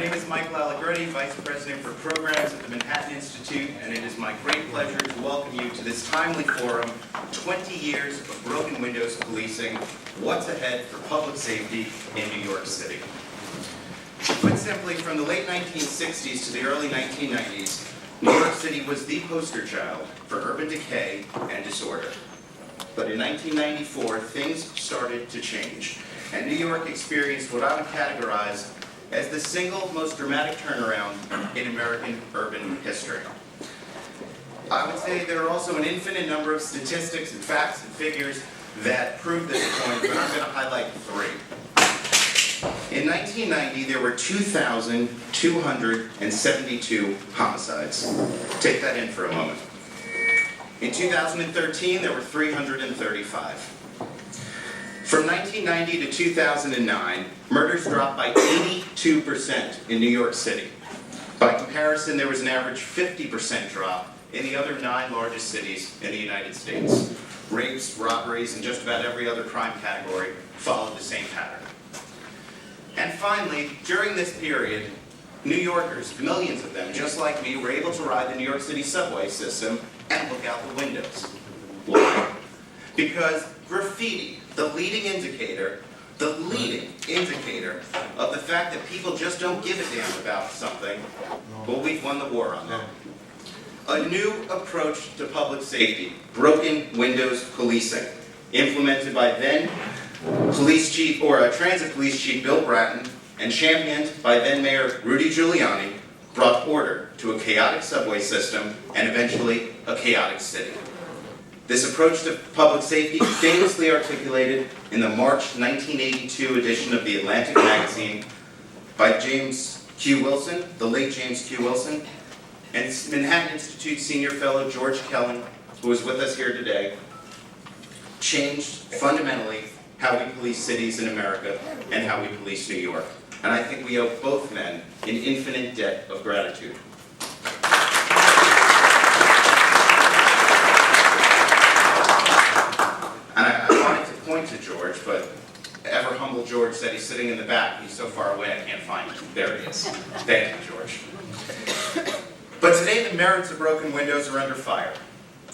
name is Michael Allegretti, Vice President for Programs at the Manhattan Institute, and it is my great pleasure to welcome you to this timely forum, 20 Years of Broken Windows Policing, What's Ahead for Public Safety in New York City. Put simply, from the late 1960s to the early 1990s, New York City was the poster child for urban decay and disorder. But in 1994, things started to change, and New York experienced what I would categorize as the single most dramatic turnaround in American urban history. I would say there are also an infinite number of statistics and facts and figures that prove this point, but I'm going to highlight three. In 1990, there were 2,272 homicides. Take that in for a moment. In 2013, there were 335. From 1990 to 2009, murders dropped by 82% in New York City. By comparison, there was an average 50% drop in the other 9 largest cities in the United States. Rapes, robberies, and just about every other crime category followed the same pattern. And finally, during this period, New Yorkers, millions of them, just like me, were able to ride the New York City subway system and look out the windows. Why? Because graffiti, the leading indicator of the fact that people just don't give a damn about something, well, we've won the war on that. A new approach to public safety, broken windows policing, implemented by then Transit Police Chief Bill Bratton and championed by then Mayor Rudy Giuliani, brought order to a chaotic subway system and eventually a chaotic city. This approach to public safety famously articulated in the March 1982 edition of the Atlantic magazine by James Q. Wilson, the late James Q. Wilson, and Manhattan Institute Senior Fellow George Kellen, who is with us here today, changed fundamentally how we police cities in America and how we police New York. And I think we owe both men an infinite debt of gratitude. And I wanted to point to George, but ever humble George said he's sitting in the back. He's so far away I can't find him. There he is. Thank you, George. But today the merits of broken windows are under fire.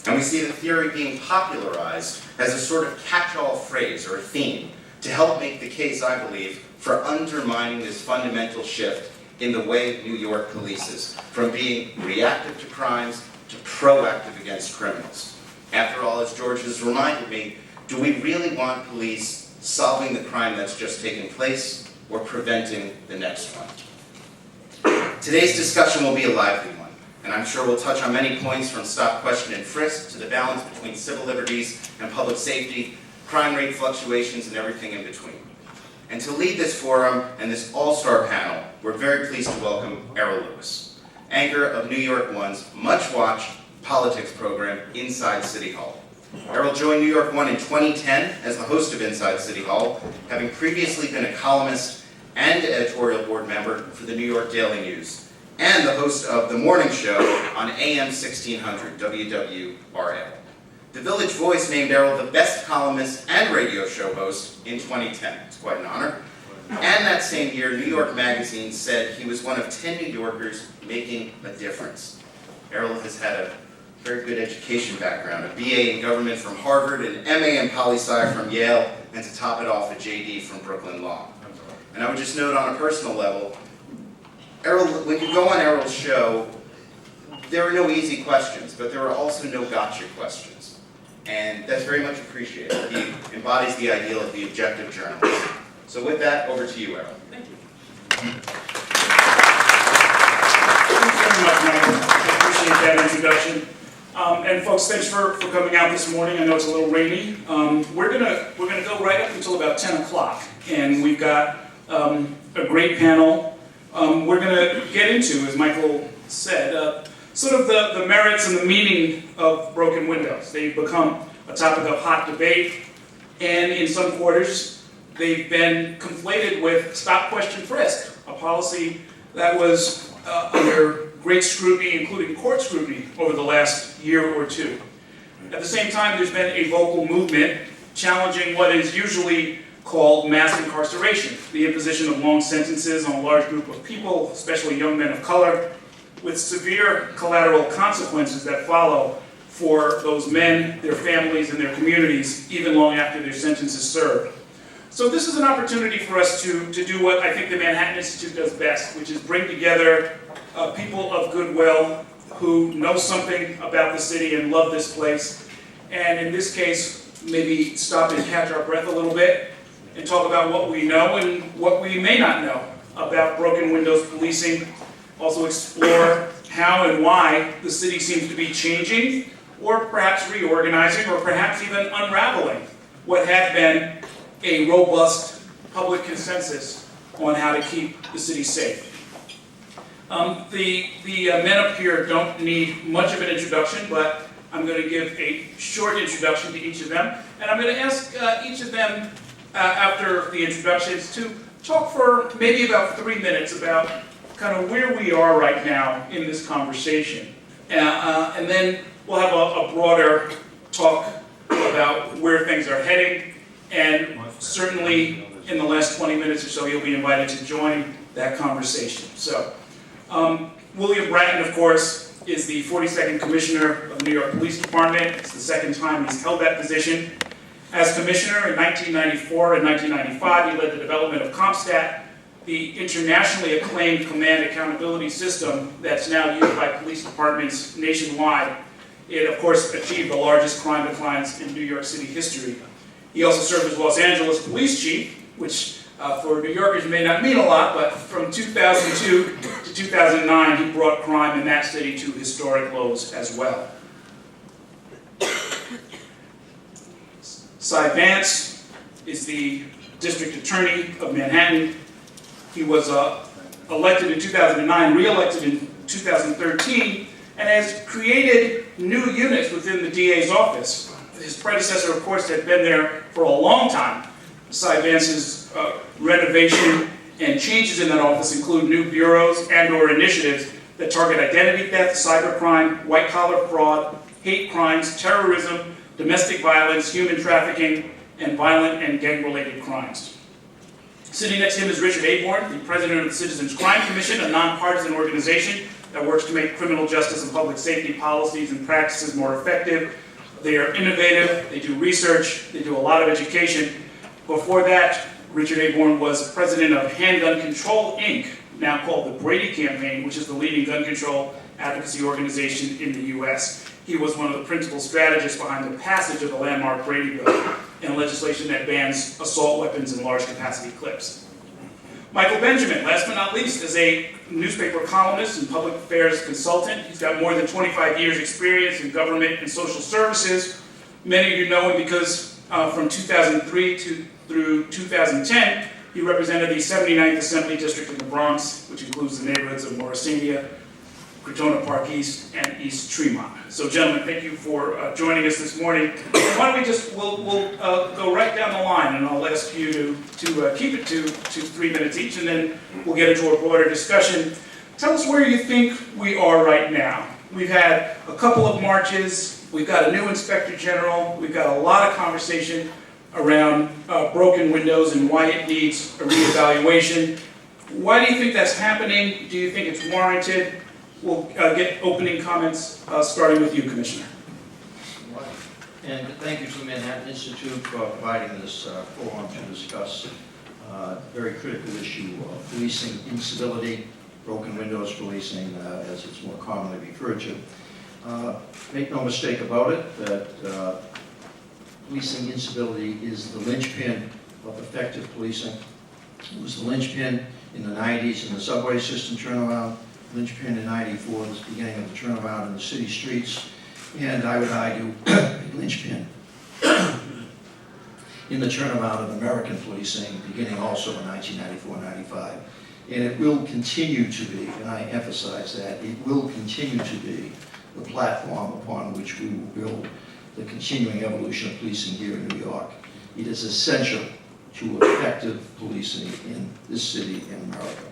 And we see the theory being popularized as a sort of catch-all phrase or a theme to help make the case, I believe, for undermining this fundamental shift in the way New York polices, from being reactive to crimes to proactive against criminals. After all, as George has reminded me, do we really want police solving the crime that's just taken place or preventing the next one? Today's discussion will be a lively one, and I'm sure we'll touch on many points from stop, question, and frisk to the balance between civil liberties and public safety, crime rate fluctuations, and everything in between. And to lead this forum and this all-star panel, we're very pleased to welcome Errol Lewis, anchor of New York One's much-watched politics program, Inside City Hall. Errol joined New York One in 2010 as the host of Inside City Hall, having previously been a columnist and editorial board member for the New York Daily News, and the host of the morning show on AM 1600 WWRL. The Village Voice named Errol the best columnist and radio show host in 2010. It's quite an honor. And that same year, New York Magazine said he was one of 10 New Yorkers making a difference. Errol has had a very good education background, a BA in government from Harvard, an MA in poli-sci from Yale, and to top it off, a JD from Brooklyn Law. And I would just note on a personal level, Errol, when you go on Errol's show, there are no easy questions, but there are also no gotcha questions. And that's very much appreciated. He embodies the ideal of the objective journalist. So with that, over to you, Errol. Thank you. Thanks very much, Michael. I appreciate that introduction. And folks, thanks for coming out this morning. I know it's a little rainy. We're gonna go right up until about 10 o'clock, and we've got a great panel. We're gonna get into, as Michael said, sort of the merits and the meaning of broken windows. They've become a topic of hot debate, and in some quarters, they've been conflated with stop, question, frisk, a policy that was under great scrutiny, including court scrutiny, over the last year or two. At the same time, there's been a vocal movement challenging what is usually called mass incarceration, the imposition of long sentences on a large group of people, especially young men of color, with severe collateral consequences that follow for those men, their families, and their communities, even long after their sentence is served. So this is an opportunity for us to do what I think the Manhattan Institute does best, which is bring together people of goodwill who know something about the city and love this place, and in this case, maybe stop and catch our breath a little bit and talk about what we know and what we may not know about broken windows policing. Also explore how and why the city seems to be changing, or perhaps reorganizing, or perhaps even unraveling what had been a robust public consensus on how to keep the city safe. The men up here don't need much of an introduction, but I'm going to give a short introduction to each of them, and I'm going to ask each of them after the introductions to talk for maybe about 3 minutes about kind of where we are right now in this conversation. And then we'll have a broader talk about where things are heading, and certainly in the last 20 minutes or so you'll be invited to join that conversation. So, William Bratton, of course, is the 42nd Commissioner of the New York Police Department. It's the second time he's held that position. As Commissioner in 1994 and 1995, he led the development of CompStat, the internationally acclaimed command accountability system that's now used by police departments nationwide. It, of course, achieved the largest crime declines in New York City history. He also served as Los Angeles Police Chief, which for New Yorkers may not mean a lot, but from 2002 to 2009, he brought crime in that city to historic lows as well. Cy Vance is the District Attorney of Manhattan. He was elected in 2009, re-elected in 2013, and has created new units within the DA's office. His predecessor, of course, had been there for a long time. Cy Vance's renovation and changes in that office include new bureaus and/or initiatives that target identity theft, cybercrime, white-collar fraud, hate crimes, terrorism, domestic violence, human trafficking, and violent and gang-related crimes. Sitting next to him is Richard Aborn, the president of the Citizens Crime Commission, a nonpartisan organization that works to make criminal justice and public safety policies and practices more effective. They are innovative, they do research, they do a lot of education. Before that, Richard Aborn was president of Handgun Control, Inc., now called the Brady Campaign, which is the leading gun control advocacy organization in the U.S. He was one of the principal strategists behind the passage of the landmark Brady Bill and legislation that bans assault weapons and large capacity clips. Michael Benjamin, last but not least, is a newspaper columnist and public affairs consultant. He's got more than 25 years experience in government and social services. Many of you know him because from 2003 through 2010, he represented the 79th Assembly District in the Bronx, which includes the neighborhoods of Morrisania, Crotona Park East, and East Tremont. So gentlemen, thank you for joining us this morning. Why don't we just, we'll go right down the line, and I'll ask you to keep it to 3 minutes each, and then we'll get into a broader discussion. Tell us where you think we are right now. We've had a couple of marches, we've got a new Inspector General, we've got a lot of conversation around broken windows and why it needs a reevaluation. Why do you think that's happening? Do you think it's warranted? We'll get opening comments, starting with you, Commissioner. And thank you to the Manhattan Institute for providing this forum to discuss a very critical issue of policing incivility, broken windows policing, as it's more commonly referred to. Make no mistake about it, that policing incivility is the linchpin of effective policing. It was the linchpin in the 90s in the subway system turnaround, linchpin in 94, the beginning of the turnaround in the city streets, and I would argue a linchpin in the turnaround of American policing, beginning also in 1994-95. And it will continue to be, and I emphasize that, it will continue to be the platform upon which we will build the continuing evolution of policing here in New York. It is essential to effective policing in this city in America.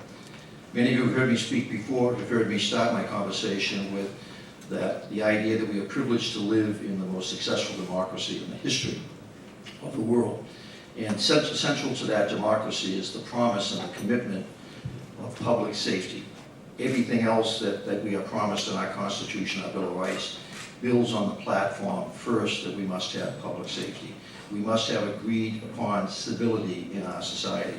Many of you have heard me speak before, have heard me start my conversation with the idea that we are privileged to live in the most successful democracy in the history of the world. And central to that democracy is the promise and the commitment of public safety. Everything else that we are promised in our Constitution, our Bill of Rights, builds on the platform first that we must have public safety. We must have agreed upon civility in our society.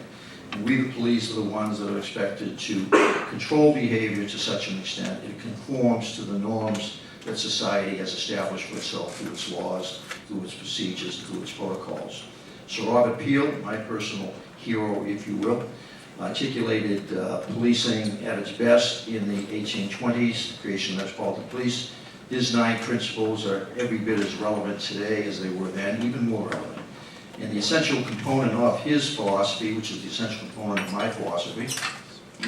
And we, the police, are the ones that are expected to control behavior to such an extent it conforms to the norms that society has established for itself through its laws, through its procedures, through its protocols. So Robert Peel, my personal hero, if you will, articulated policing at its best in the 1820s, the creation of Metropolitan Police. His 9 principles are every bit as relevant today as they were then, even more relevant. And the essential component of his philosophy, which is the essential component of my philosophy,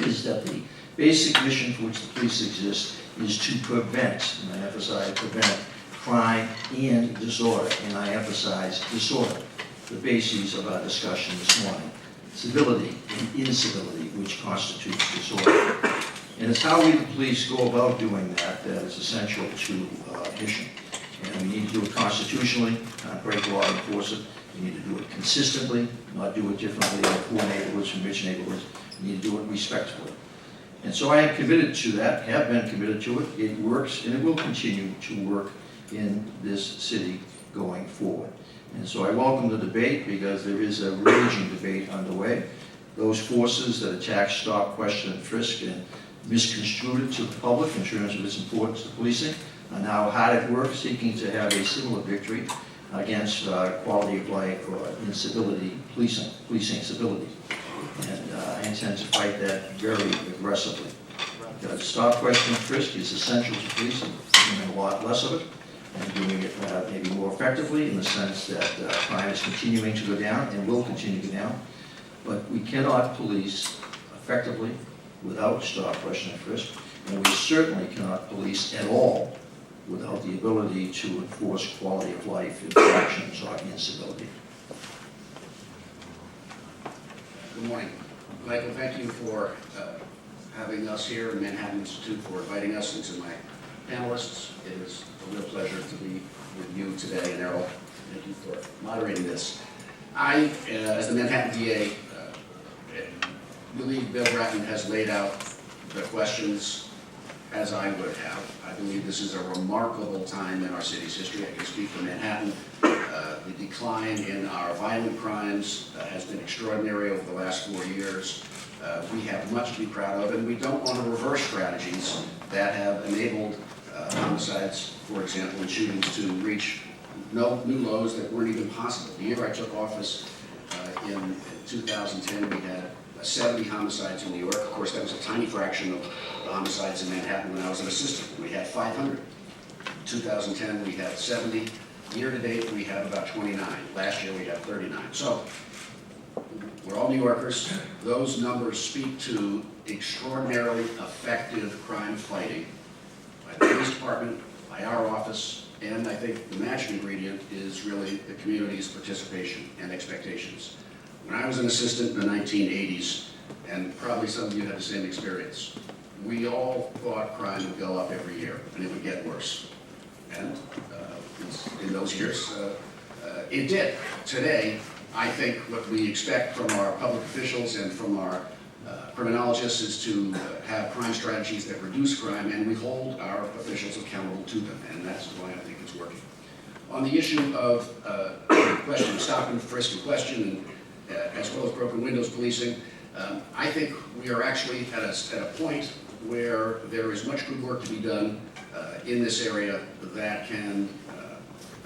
is that the basic mission for which the police exist is to prevent, and I emphasize prevent, crime and disorder, and I emphasize disorder, the bases of our discussion this morning. Civility and incivility, which constitutes disorder. And it's how we, the police, go about doing that that is essential to mission. And we need to do it constitutionally, not break law and enforce it. We need to do it consistently, not do it differently in poor neighborhoods and rich neighborhoods. We need to do it respectfully. And so I am committed to that, have been committed to it. It works, and it will continue to work in this city going forward. And so I welcome the debate because there is a raging debate underway. Those forces that attack, stop, question, and frisk and misconstrued it to the public in terms of its importance to policing are now hard at work seeking to have a similar victory against quality of life or incivility, policing civility. And I intend to fight that very aggressively. Stop, question, and frisk is essential to policing. Doing a lot less of it and doing it maybe more effectively in the sense that crime is continuing to go down and will continue to go down. But we cannot police effectively without stop, question, and frisk, and we certainly cannot police at all without the ability to enforce quality of life infractions or incivility. Good morning. Michael, thank you for having us here and Manhattan Institute for inviting us and to my panelists. It is a real pleasure to be with you today, and Errol, thank you for moderating this. I, as the Manhattan DA, believe Bill Bratton has laid out the questions as I would have. I believe this is a remarkable time in our city's history. I can speak for Manhattan. The decline in our violent crimes has been extraordinary over the last 4 years. We have much to be proud of, and we don't want to reverse strategies that have enabled homicides, for example, and shootings to reach new lows that weren't even possible. The year I took office in 2010, we had 70 homicides in New York. Of course, that was a tiny fraction of the homicides in Manhattan when I was an assistant. We had 500. In 2010, we had 70. Year to date, we have about 29. Last year, we had 39. So, we're all New Yorkers. Those numbers speak to extraordinarily effective crime fighting by the police department, by our office, and I think the magic ingredient is really the community's participation and expectations. When I was an assistant in the 1980s, and probably some of you had the same experience, we all thought crime would go up every year and it would get worse. And in those years, it did. Today, I think what we expect from our public officials and from our criminologists is to have crime strategies that reduce crime, and we hold our officials accountable to them, and that's why I think it's working. On the issue of question, stop and frisk and question, and as well as broken windows policing, I think we are actually at a point where there is much good work to be done in this area that can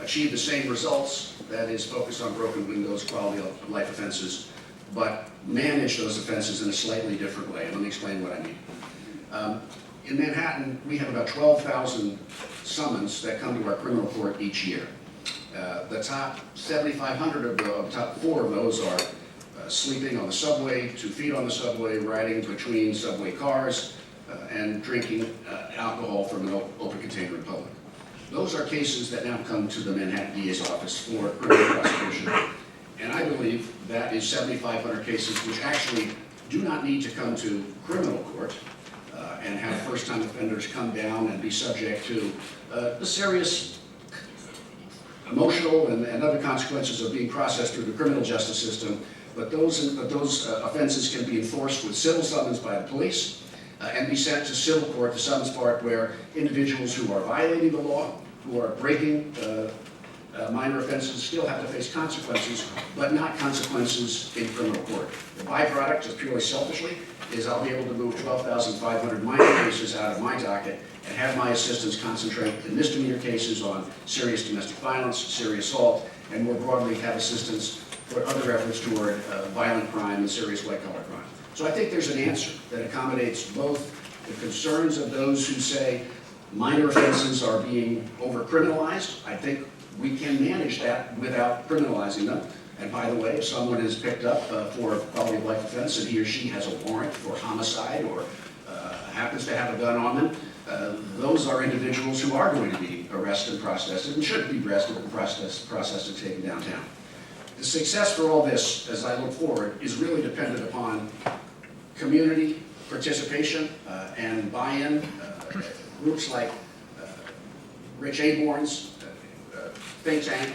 achieve the same results, that is focused on broken windows, quality of life offenses, but manage those offenses in a slightly different way. And let me explain what I mean. In Manhattan, we have about 12,000 summons that come to our criminal court each year. The top 7,500 of the top 4 of those are sleeping on the subway, 2 feet on the subway, riding between subway cars, and drinking alcohol from an open container in public. Those are cases that now come to the Manhattan DA's office for criminal prosecution. And I believe that is 7,500 cases which actually do not need to come to criminal court and have first-time offenders come down and be subject to the serious emotional and other consequences of being processed through the criminal justice system. But those offenses can be enforced with civil summons by the police and be sent to civil court, to summons part, where individuals who are violating the law, who are breaking minor offenses, still have to face consequences, but not consequences in criminal court. The byproduct, just purely selfishly, is I'll be able to move 12,500 minor cases out of my docket and have my assistants concentrate in misdemeanor cases on serious domestic violence, serious assault, and more broadly have assistants for other efforts toward violent crime and serious white-collar crime. So I think there's an answer that accommodates both the concerns of those who say minor offenses are being over-criminalized. I think we can manage that without criminalizing them. And by the way, if someone is picked up for a quality of life offense and he or she has a warrant for homicide or happens to have a gun on them, those are individuals who are going to be arrested and processed and should be arrested and processed and taken downtown. The success for all this, as I look forward, is really dependent upon community participation and buy-in. Groups like Rich Aborn's think tank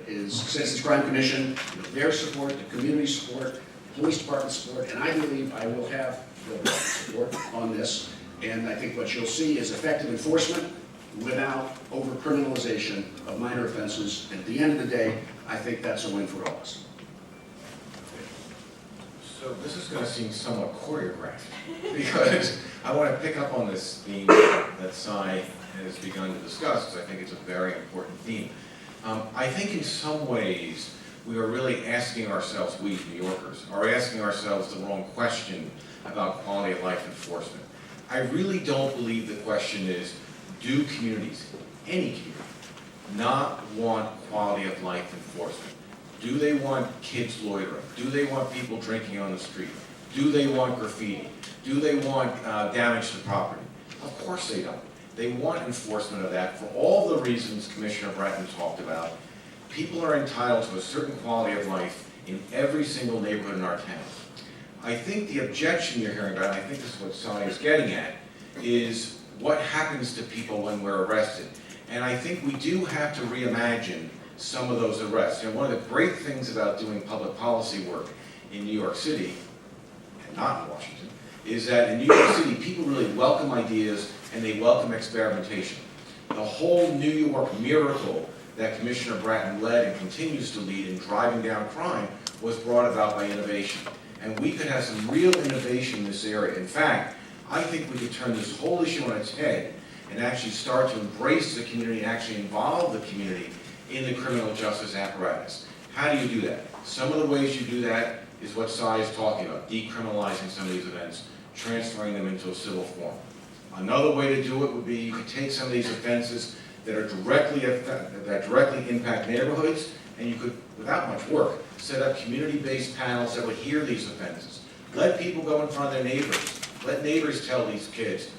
is Citizens Crime Commission, their support, the community support, police department support, and I believe I will have the support on this. And I think what you'll see is effective enforcement without over-criminalization of minor offenses. And at the end of the day, I think that's a win for all of us. So this is going to seem somewhat choreographed, because I want to pick up on this theme that Cy has begun to discuss, because I think it's a very important theme. I think in some ways we are really asking ourselves, we New Yorkers, are asking ourselves the wrong question about quality of life enforcement. I really don't believe the question is, do communities, any community, not want quality of life enforcement? Do they want kids loitering? Do they want people drinking on the street? Do they want graffiti? Do they want damage to property? Of course they don't. They want enforcement of that for all the reasons Commissioner Bratton talked about. People are entitled to a certain quality of life in every single neighborhood in our town. I think the objection you're hearing about, and I think this is what Cy is getting at, is what happens to people when we're arrested. And I think we do have to reimagine some of those arrests. You know, one of the great things about doing public policy work in New York City, and not in Washington, is that in New York City, people really welcome ideas and they welcome experimentation. The whole New York miracle that Commissioner Bratton led and continues to lead in driving down crime was brought about by innovation. And we could have some real innovation in this area. In fact, I think we could turn this whole issue on its head and actually start to embrace the community and actually involve the community in the criminal justice apparatus. How do you do that? Some of the ways you do that is what Cy is talking about, decriminalizing some of these events, transferring them into a civil form. Another way to do it would be you could take some of these offenses that directly impact neighborhoods, and you could, without much work, set up community-based panels that would hear these offenses. Let people go in front of their neighbors. Let neighbors tell these kids,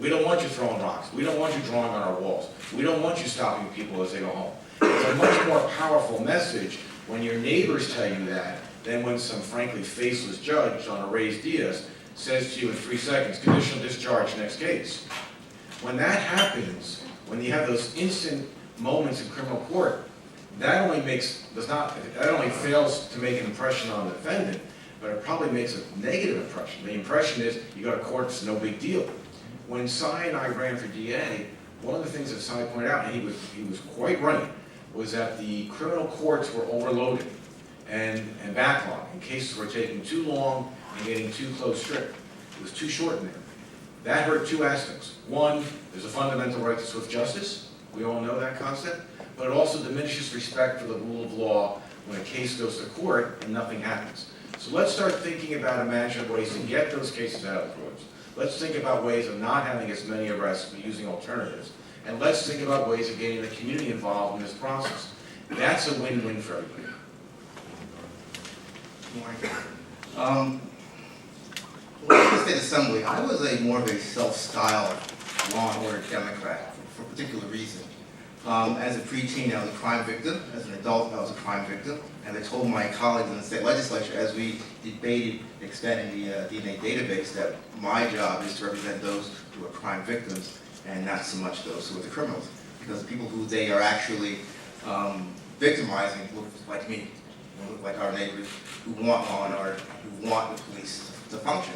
we don't want you throwing rocks. We don't want you drawing on our walls. We don't want you stopping people as they go home. It's a much more powerful message when your neighbors tell you that than when some frankly faceless judge on a raised dais says to you in 3 seconds, conditional discharge, next case. When that happens, when you have those instant moments in criminal court, that only fails to make an impression on the defendant, but it probably makes a negative impression. The impression is, you go to court, it's no big deal. When Cy and I ran for DA, one of the things that Cy pointed out, and he was quite right, was that the criminal courts were overloaded and backlogged, and cases were taking too long and getting too close stripped. It was too short in there. That hurt two aspects. One, there's a fundamental right to swift justice. We all know that concept. But it also diminishes respect for the rule of law when a case goes to court and nothing happens. So let's start thinking about imaginative ways to get those cases out of the courts. Let's think about ways of not having as many arrests, but using alternatives. And let's think about ways of getting the community involved in this process. That's a win-win for everybody. Well, in the State Assembly, I was more of a self-styled law and order Democrat for a particular reason. As a preteen, I was a crime victim. As an adult, I was a crime victim. And I told my colleagues in the state legislature, as we debated expanding the DNA database, that my job is to represent those who are crime victims and not so much those who are the criminals. Because the people who they are actually victimizing look like me, look like our neighbors who want law and order, who want the police to function.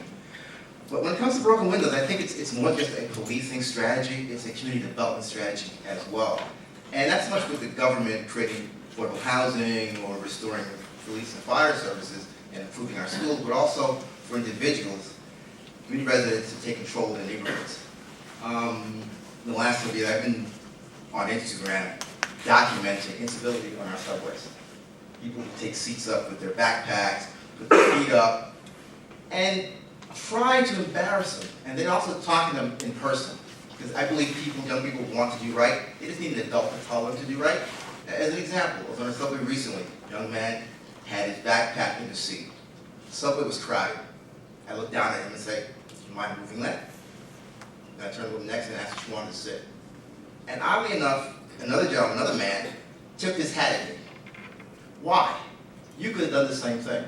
But when it comes to broken windows, I think it's more just a policing strategy, it's a community development strategy as well. And that's much with the government creating affordable housing or restoring police and fire services and improving our schools, but also for individuals, community residents to take control of their neighborhoods. The last 2 years, I've been on Instagram documenting incivility on our subways. People who take seats up with their backpacks, put their feet up, and try to embarrass them. And then also talking to them in person. Because I believe young people want to do right. They just need an adult to tell them to do right. As an example, I was on a subway recently. A young man had his backpack in the seat. The subway was crowded. I looked down at him and said, "Do you mind moving that?" And I turned to him next and asked if he wanted to sit. And oddly enough, another man, tipped his hat at me. Why? You could have done the same thing.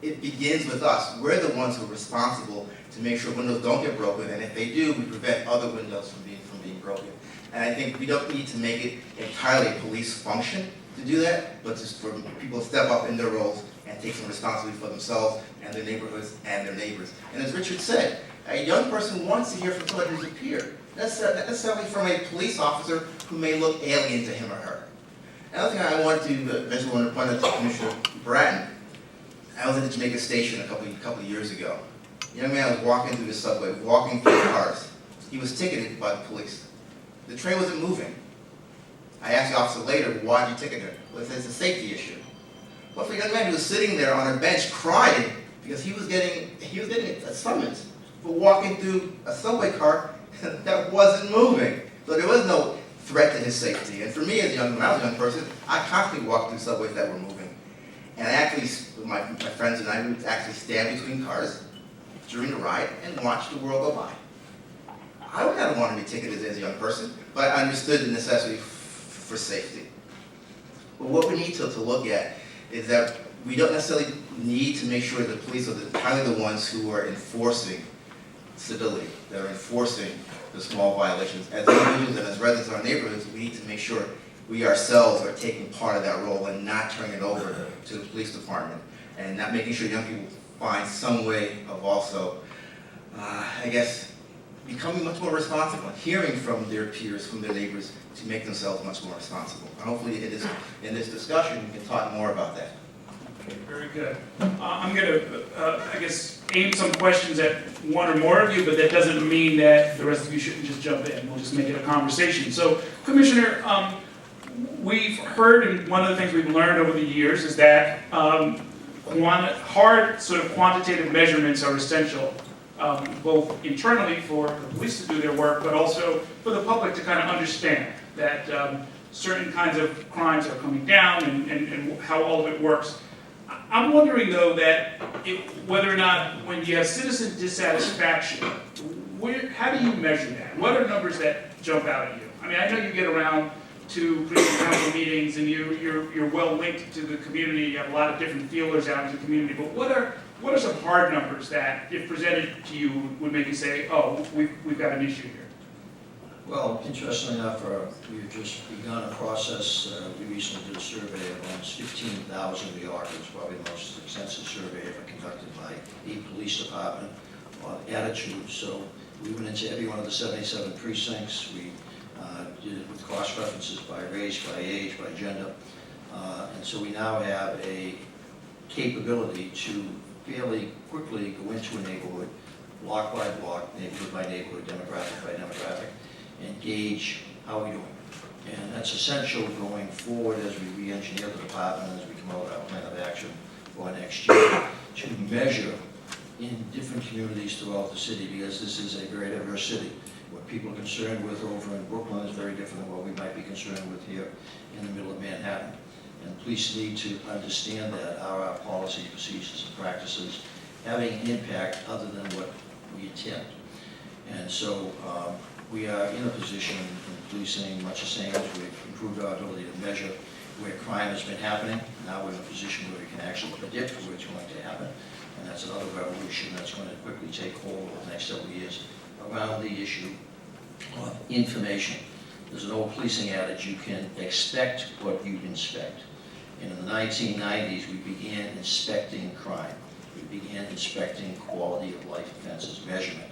It begins with us. We're the ones who are responsible to make sure windows don't get broken, and if they do, we prevent other windows from being broken. And I think we don't need to make it entirely a police function to do that, but just for people to step up in their roles and take some responsibility for themselves and their neighborhoods and their neighbors. And as Richard said, a young person wants to hear from somebody who's a peer, not necessarily from a police officer who may look alien to him or her. Another thing I want to eventually point out to Commissioner Bratton, I was at the Jamaica Station a couple of years ago. A young man was walking through the subway, walking through the cars. He was ticketed by the police. The train wasn't moving. I asked the officer later, "Why did you ticket him?" Well, he said it's a safety issue. Well, for a young man who was sitting there on a bench crying because he was getting a summons for walking through a subway car that wasn't moving. So there was no threat to his safety. And for me, when I was a young person, I constantly walked through subways that were moving. And I actually, my friends and I would actually stand between cars during the ride and watch the world go by. I would not want to be ticketed as a young person, but I understood the necessity for safety. But what we need to look at is that we don't necessarily need to make sure the police are entirely the ones who are enforcing civility, that are enforcing the small violations. As individuals and as residents of our neighborhoods, we need to make sure we ourselves are taking part of that role and not turning it over to the police department, and not making sure young people find some way of also, becoming much more responsible, hearing from their peers, from their neighbors, to make themselves much more responsible. And hopefully in this discussion, we can talk more about that. Okay, very good. I'm going to, aim some questions at one or more of you, but that doesn't mean that the rest of you shouldn't just jump in. We'll just make it a conversation. So, Commissioner, we've heard, and one of the things we've learned over the years is that hard sort of quantitative measurements are essential, both internally for the police to do their work, but also for the public to kind of understand that certain kinds of crimes are coming down and how all of it works. I'm wondering, though, that whether or not, when you have citizen dissatisfaction, how do you measure that? What are numbers that jump out at you? I mean, I know you get around to police council meetings and you're well linked to the community. You have a lot of different feelers out in the community. But what are some hard numbers that, if presented to you, would make you say, "Oh, we've got an issue here"? Well, interestingly enough, we've just begun a process. We recently did a survey of almost 15,000 New Yorkers, probably the most extensive survey ever conducted by the police department on attitude. So we went into every one of the 77 precincts. We did it with cross references by race, by age, by gender. And so we now have a capability to fairly quickly go into a neighborhood, block by block, neighborhood by neighborhood, demographic by demographic, and gauge how we're doing. And that's essential going forward as we re-engineer the department, as we come out with our plan of action for next year, to measure in different communities throughout the city, because this is a very diverse city. What people are concerned with over in Brooklyn is very different than what we might be concerned with here in the middle of Manhattan. And police need to understand that our policies, procedures, and practices having an impact other than what we intend. And so we are in a position in policing, much the same as we've improved our ability to measure where crime has been happening. Now we're in a position where we can actually predict where it's going to happen. And that's another revolution that's going to quickly take hold over the next several years around the issue of information. There's an old policing adage, you can expect what you inspect. And in the 1990s, we began inspecting crime. We began inspecting quality of life offenses measurement.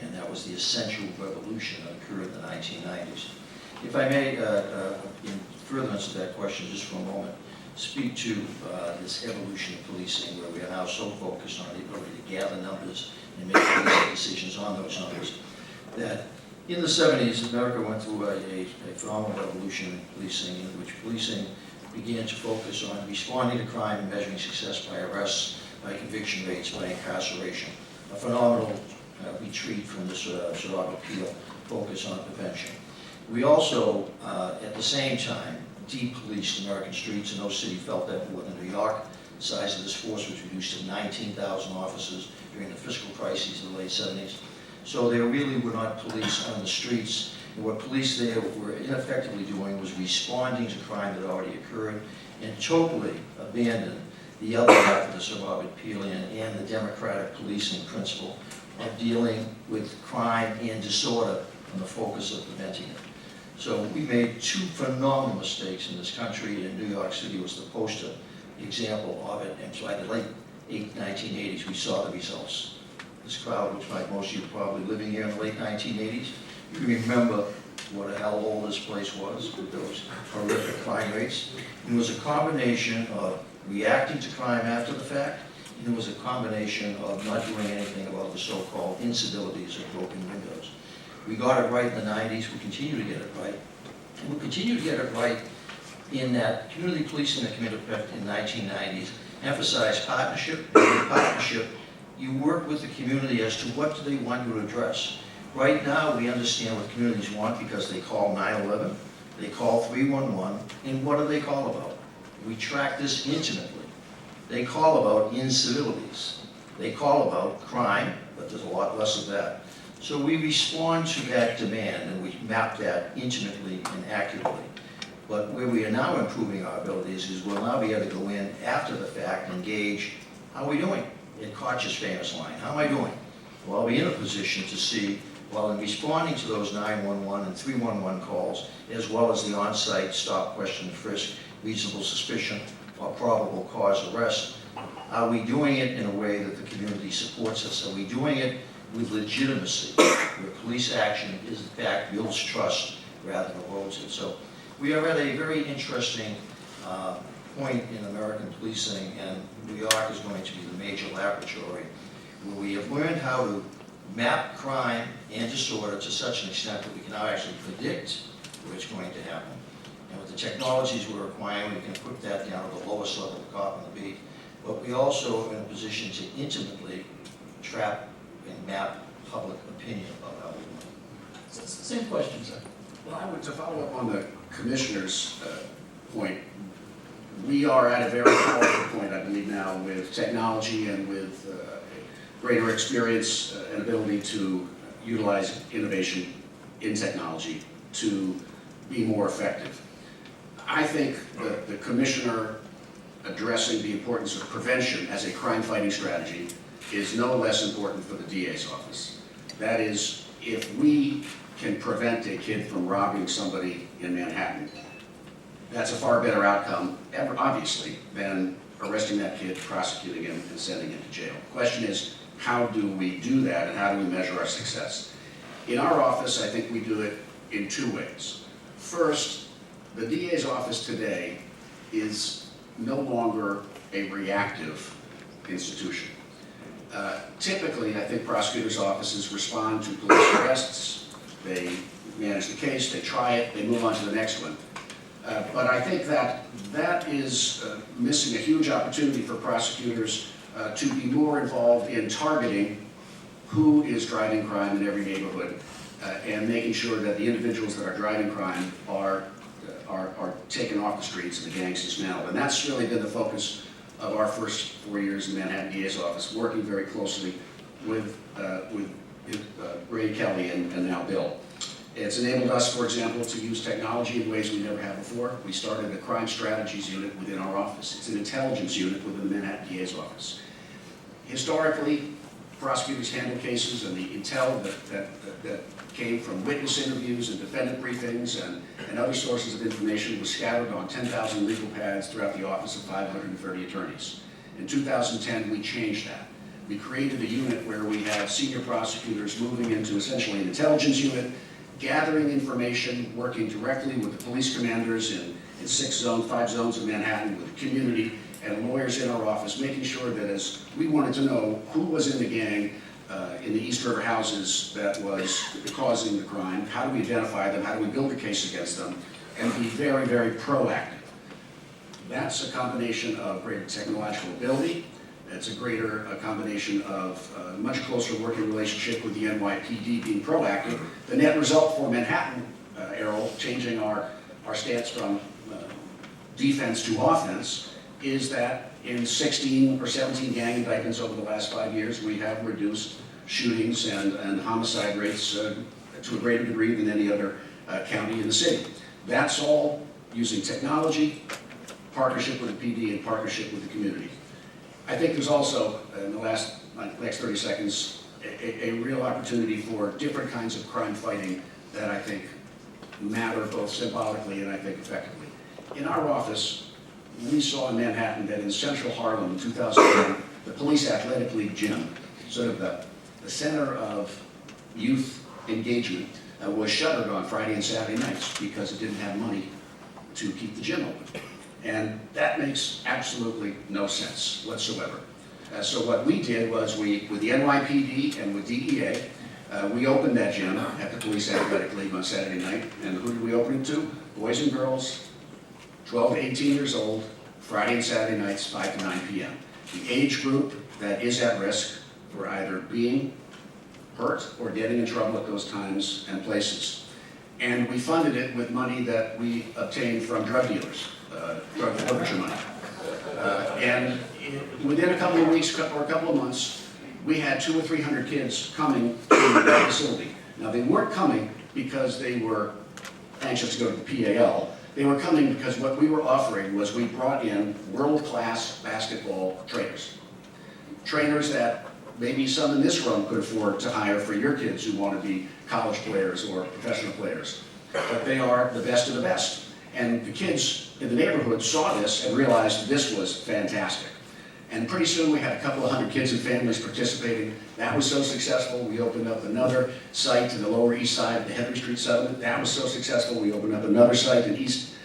And that was the essential revolution that occurred in the 1990s. If I may, in furtherance of that question, just for a moment, speak to this evolution of policing, where we are now so focused on the ability to gather numbers and make policy decisions on those numbers, that in the 70s, America went through a phenomenal revolution in policing, in which policing began to focus on responding to crime and measuring success by arrests, by conviction rates, by incarceration. A phenomenal retreat from this sort of appeal, focus on prevention. We also, at the same time, de-policed American streets, and no city felt that more than New York. The size of this force was reduced to 19,000 officers during the fiscal crises of the late 70s. So there really were not police on the streets, and what police there were ineffectively doing was responding to crime that already occurred, and totally abandoned the other half of the suburban-Pelian and the democratic policing principle of dealing with crime and disorder and the focus of preventing it. So we made two phenomenal mistakes in this country, and New York City was the poster example of it. And so by the late 1980s, we saw the results. This crowd, which like most of you probably living here in the late 1980s, you remember what a hellhole this place was with those horrific crime rates. And it was a combination of reacting to crime after the fact, and it was a combination of not doing anything about the so-called incivilities or broken windows. We got it right in the 90s, we continue to get it right. And we'll continue to get it right in that community policing that came into effect in the 1990s emphasized partnership. And in partnership, you work with the community as to what do they want you to address. Right now, we understand what communities want because they call 911, they call 311, and what do they call about? We track this intimately. They call about incivilities. They call about crime, but there's a lot less of that. So we respond to that demand, and we map that intimately and accurately. But where we are now improving our abilities is we'll now be able to go in after the fact and gauge, how are we doing? In Koch's famous line, how am I doing? Well, I'll be in a position to see, well, in responding to those 911 and 311 calls, as well as the on-site stop, question, frisk, reasonable suspicion, or probable cause arrest, are we doing it in a way that the community supports us? Are we doing it with legitimacy, where police action is in fact builds trust rather than erodes it? So we are at a very interesting point in American policing, and New York is going to be the major laboratory where we have learned how to map crime and disorder to such an extent that we can now actually predict where it's going to happen. And with the technologies we're acquiring, we can put that down to the lowest level of cop on the beat. But we also are in a position to intimately trap and map public opinion about how we want. Same question, sir. Well, I would, to follow up on the commissioner's point, we are at a very powerful point, I believe now, with technology and with greater experience and ability to utilize innovation in technology to be more effective. I think that the commissioner addressing the importance of prevention as a crime-fighting strategy is no less important for the DA's office. That is, if we can prevent a kid from robbing somebody in Manhattan, that's a far better outcome, obviously, than arresting that kid, prosecuting him, and sending him to jail. The question is, how do we do that, and how do we measure our success? In our office, I think we do it in two ways. First, the DA's office today is no longer a reactive institution. Typically, I think prosecutors' offices respond to police arrests, they manage the case, they try it, they move on to the next one. But I think that is missing a huge opportunity for prosecutors to be more involved in targeting who is driving crime in every neighborhood and making sure that the individuals that are driving crime are taken off the streets and the gangs dismantled. And that's really been the focus of our first 4 years in Manhattan DA's office, working very closely with Ray Kelly and now Bill. It's enabled us, for example, to use technology in ways we never have before. We started a crime strategies unit within our office. It's an intelligence unit within the Manhattan DA's office. Historically, prosecutors handle cases and the intel that came from witness interviews and defendant briefings and other sources of information was scattered on 10,000 legal pads throughout the office of 530 attorneys. In 2010, we changed that. We created a unit where we have senior prosecutors moving into essentially an intelligence unit, gathering information, working directly with the police commanders in 5 zones of Manhattan, with the community and lawyers in our office, making sure that as we wanted to know who was in the gang in the East River houses that was causing the crime, how do we identify them, how do we build a case against them, and be very, very proactive. That's a combination of greater technological ability. It's a combination of a much closer working relationship with the NYPD being proactive. The net result for Manhattan, Errol, changing our stance from defense to offense, is that in 16 or 17 gang indictments over the last 5 years, we have reduced shootings and homicide rates to a greater degree than any other county in the city. That's all using technology, partnership with the PD, and partnership with the community. I think there's also, in the next 30 seconds, a real opportunity for different kinds of crime fighting that I think matter both symbolically and I think effectively. In our office, we saw in Manhattan that in central Harlem in 2010, the police athletic league gym, sort of the center of youth engagement, was shuttered on Friday and Saturday nights because it didn't have money to keep the gym open. And that makes absolutely no sense whatsoever. So what we did was with the NYPD and with DEA, we opened that gym at the Police Athletic League on Saturday night. And who did we open it to? Boys and girls, 12 to 18 years old, Friday and Saturday nights, 5 to 9 p.m. The age group that is at risk for either being hurt or getting in trouble at those times and places. And we funded it with money that we obtained from drug dealers, drug forfeiture money. And within a couple of weeks or a couple of months, we had 200 or 300 kids coming to that facility. Now, they weren't coming because they were anxious to go to the PAL. They were coming because what we were offering was we brought in world-class basketball trainers. Trainers that maybe some in this room could afford to hire for your kids who want to be college players or professional players. But they are the best of the best. And the kids in the neighborhood saw this and realized this was fantastic. And pretty soon we had a couple of hundred kids and families participating. That was so successful, we opened up another site in the Lower East Side of the Henry Street settlement. That was so successful, we opened up another site in East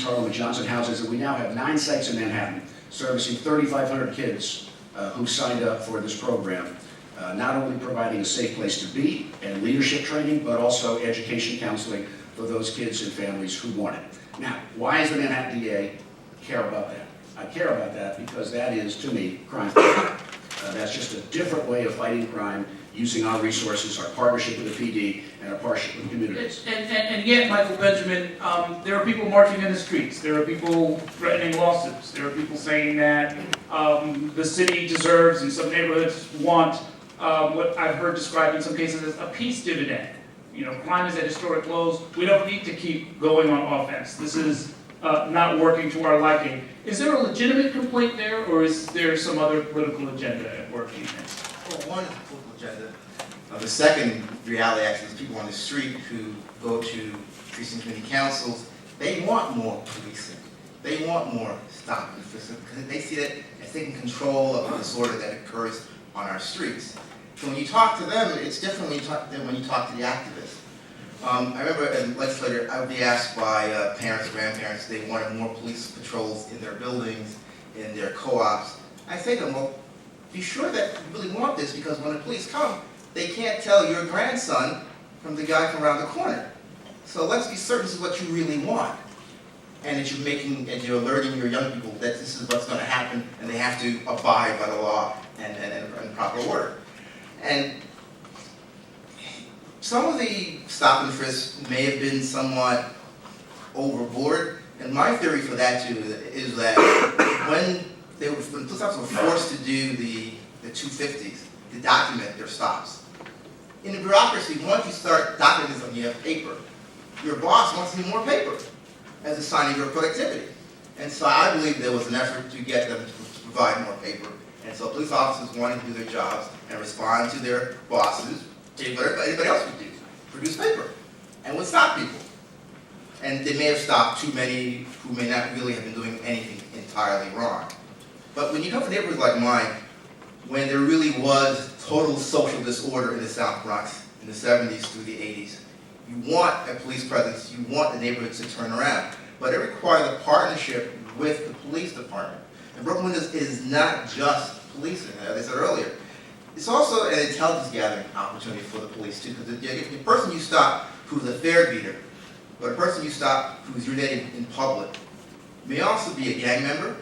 Harlem at Johnson Houses, and we now have 9 sites in Manhattan, servicing 3,500 kids who signed up for this program. Not only providing a safe place to be and leadership training, but also education counseling for those kids and families who want it. Now, why does the Manhattan DA care about that? I care about that because that is, to me, crime fighting. That's just a different way of fighting crime, using our resources, our partnership with the PD, and our partnership with communities. And yet, Michael Benjamin, there are people marching in the streets. There are people threatening lawsuits. There are people saying that the city deserves, and some neighborhoods want, what I've heard described in some cases as a peace dividend. You know, crime is at historic lows. We don't need to keep going on offense. This is not working to our liking. Is there a legitimate complaint there, or is there some other political agenda at work, do you think? Well, one is the political agenda. The second reality actually is people on the street who go to precinct community councils. They want more policing. They want more stop and frisk because they see that as taking control of the disorder that occurs on our streets. So when you talk to them, it's different than when you talk to the activists. I remember as a legislator, I would be asked by parents, grandparents, they wanted more police patrols in their buildings, in their co-ops. I say to them, well, be sure that you really want this because when the police come, they can't tell your grandson from the guy from around the corner. So let's be certain this is what you really want. And that you're alerting your young people that this is what's going to happen and they have to abide by the law and proper order. And some of the stop and frisk may have been somewhat overboard, and my theory for that too is that when police officers were forced to do the 250s to document their stops. In the bureaucracy, once you start documenting something, you have paper. Your boss wants to see more paper as a sign of your productivity. And so I believe there was an effort to get them to provide more paper And so police officers wanting to do their jobs and respond to their bosses did what anybody else would do, produce paper, and would stop people. And they may have stopped too many who may not really have been doing anything entirely wrong. But when you come to neighborhoods like mine, when there really was total social disorder in the South Bronx in the 70s through the 80s, you want a police presence, you want the neighborhoods to turn around. But it requires a partnership with the police department. And Broken Windows is not just policing, as I said earlier. It's also an intelligence gathering opportunity for the police too, because the person you stop who's a fare beater, or the person you stop who's urinating in public, may also be a gang member,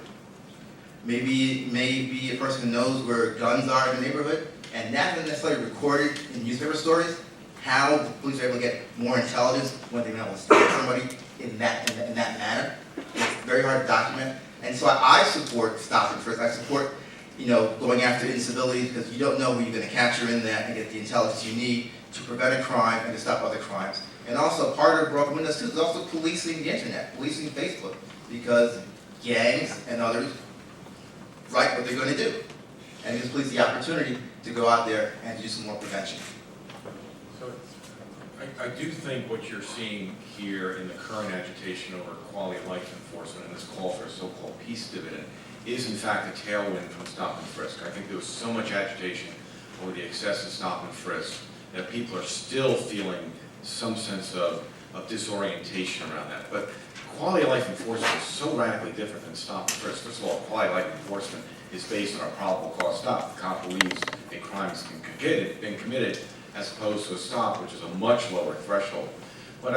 maybe a person who knows where guns are in the neighborhood, and that's not necessarily recorded in newspaper stories, how the police are able to get more intelligence when they're able to stop somebody in that manner. It's very hard to document. And so I support stop and frisk. I support, going after incivility, because you don't know who you're going to capture in that and get the intelligence you need to prevent a crime and to stop other crimes. And also part of Broken Windows too is also policing the internet, policing Facebook, because gangs and others write what they're going to do. And it gives police the opportunity to go out there and do some more prevention. So I do think what you're seeing here in the current agitation over quality of life enforcement and this call for a so-called peace dividend is in fact a tailwind from stop and frisk. I think there was so much agitation over the excessive stop and frisk that people are still feeling some sense of disorientation around that. But quality of life enforcement is so radically different than stop and frisk. First of all, quality of life enforcement is based on a probable cause stop. The cop believes a crime has been committed, as opposed to a stop, which is a much lower threshold. But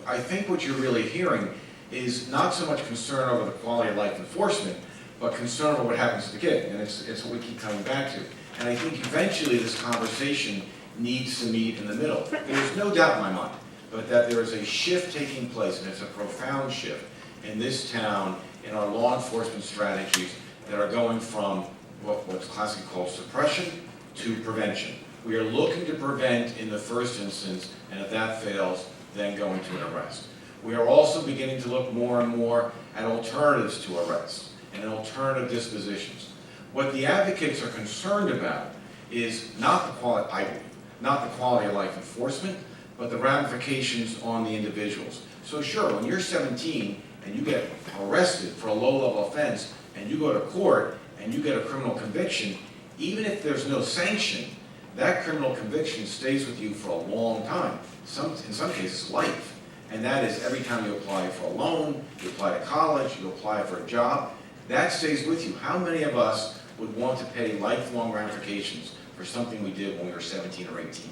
I think what you're really hearing is not so much concern over the quality of life enforcement, but concern over what happens to the kid. And it's what we keep coming back to. And I think eventually this conversation needs to meet in the middle. There's no doubt in my mind, but that there is a shift taking place, and it's a profound shift in this town, in our law enforcement strategies that are going from what's classically called suppression to prevention. We are looking to prevent in the first instance, and if that fails, then going to an arrest. We are also beginning to look more and more at alternatives to arrests and alternative dispositions. What the advocates are concerned about is not the quality, I believe, not the quality of life enforcement, but the ramifications on the individuals. So sure, when you're 17 and you get arrested for a low-level offense and you go to court and you get a criminal conviction, even if there's no sanction, that criminal conviction stays with you for a long time, in some cases life. And that is every time you apply for a loan, you apply to college, you apply for a job, that stays with you. How many of us would want to pay lifelong ramifications for something we did when we were 17 or 18?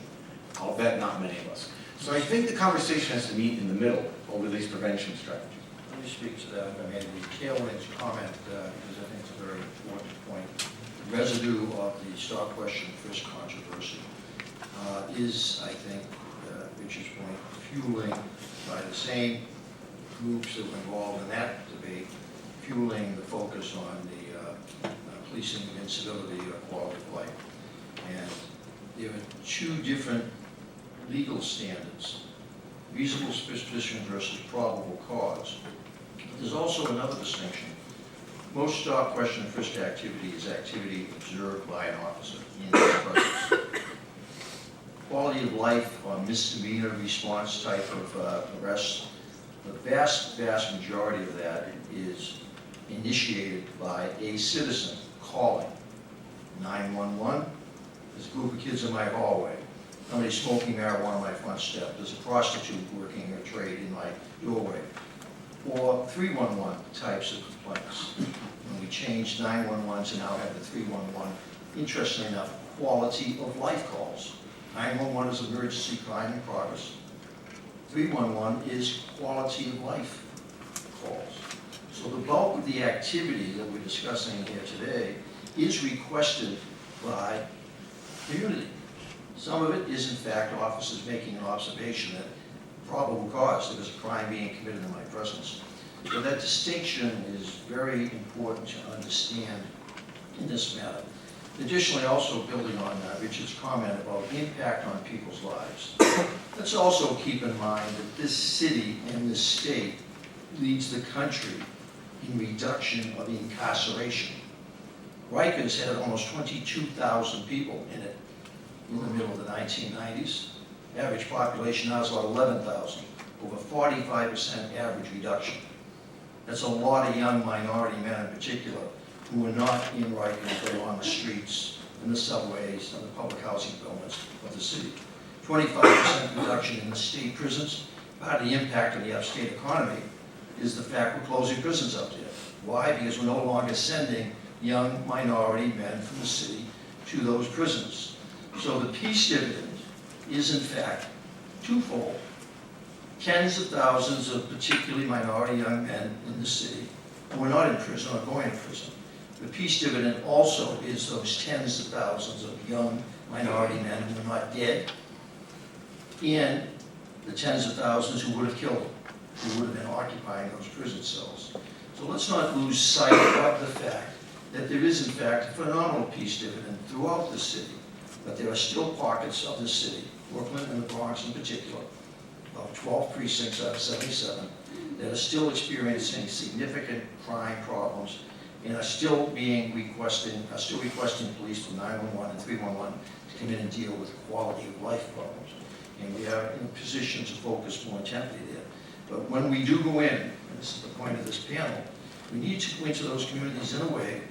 I'll bet not many of us. So I think the conversation has to meet in the middle over these prevention strategies. Let me speak to that. I mean, the tailwinds comment, because I think it's a very important point. The residue of the stop question frisk controversy is, I think, Richard's point, fueling by the same groups that were involved in that debate, fueling the focus on the policing of incivility or quality of life. And there are two different legal standards, reasonable suspicion versus probable cause. But there's also another distinction. Most stop, question, and frisk activity is activity observed by an officer in his presence. Quality of life or misdemeanor response type of arrest, the vast majority of that is initiated by a citizen calling 911. There's a group of kids in my hallway. Somebody smoking marijuana on my front step. There's a prostitute working her trade in my doorway. Or 311 types of complaints. And we changed 911 to now have the 311. Interestingly enough, quality of life calls. 911 is emergency crime in progress. 311 is quality of life calls. So the bulk of the activity that we're discussing here today is requested by community. Some of it is in fact officers making an observation that probable cause there was a crime being committed in my presence. So that distinction is very important to understand in this matter. Additionally, also building on Richard's comment about impact on people's lives, let's also keep in mind that this city and this state leads the country in reduction of incarceration. Rikers had almost 22,000 people in it in the middle of the 1990s. Average population now is about 11,000, over 45% average reduction. That's a lot of young minority men in particular who are not in Rikers, but are on the streets, in the subways, and the public housing buildings of the city. 25% reduction in the state prisons. Part of the impact of the upstate economy is the fact we're closing prisons up there. Why? Because we're no longer sending young minority men from the city to those prisons. So the peace dividend is in fact twofold. Tens of thousands of particularly minority young men in the city who are not in prison or going to prison. The peace dividend also is those tens of thousands of young minority men who are not dead, and the tens of thousands who would have killed them, who would have been occupying those prison cells. So let's not lose sight of the fact that there is in fact a phenomenal peace dividend throughout the city, but there are still pockets of the city, Brooklyn and the Bronx in particular, about 12 precincts out of 77, that are still experiencing significant crime problems and are still requesting police from 911 and 311 to come in and deal with quality of life problems. And we are in a position to focus more intently there. But when we do go in, and this is the point of this panel, we need to go into those communities in a way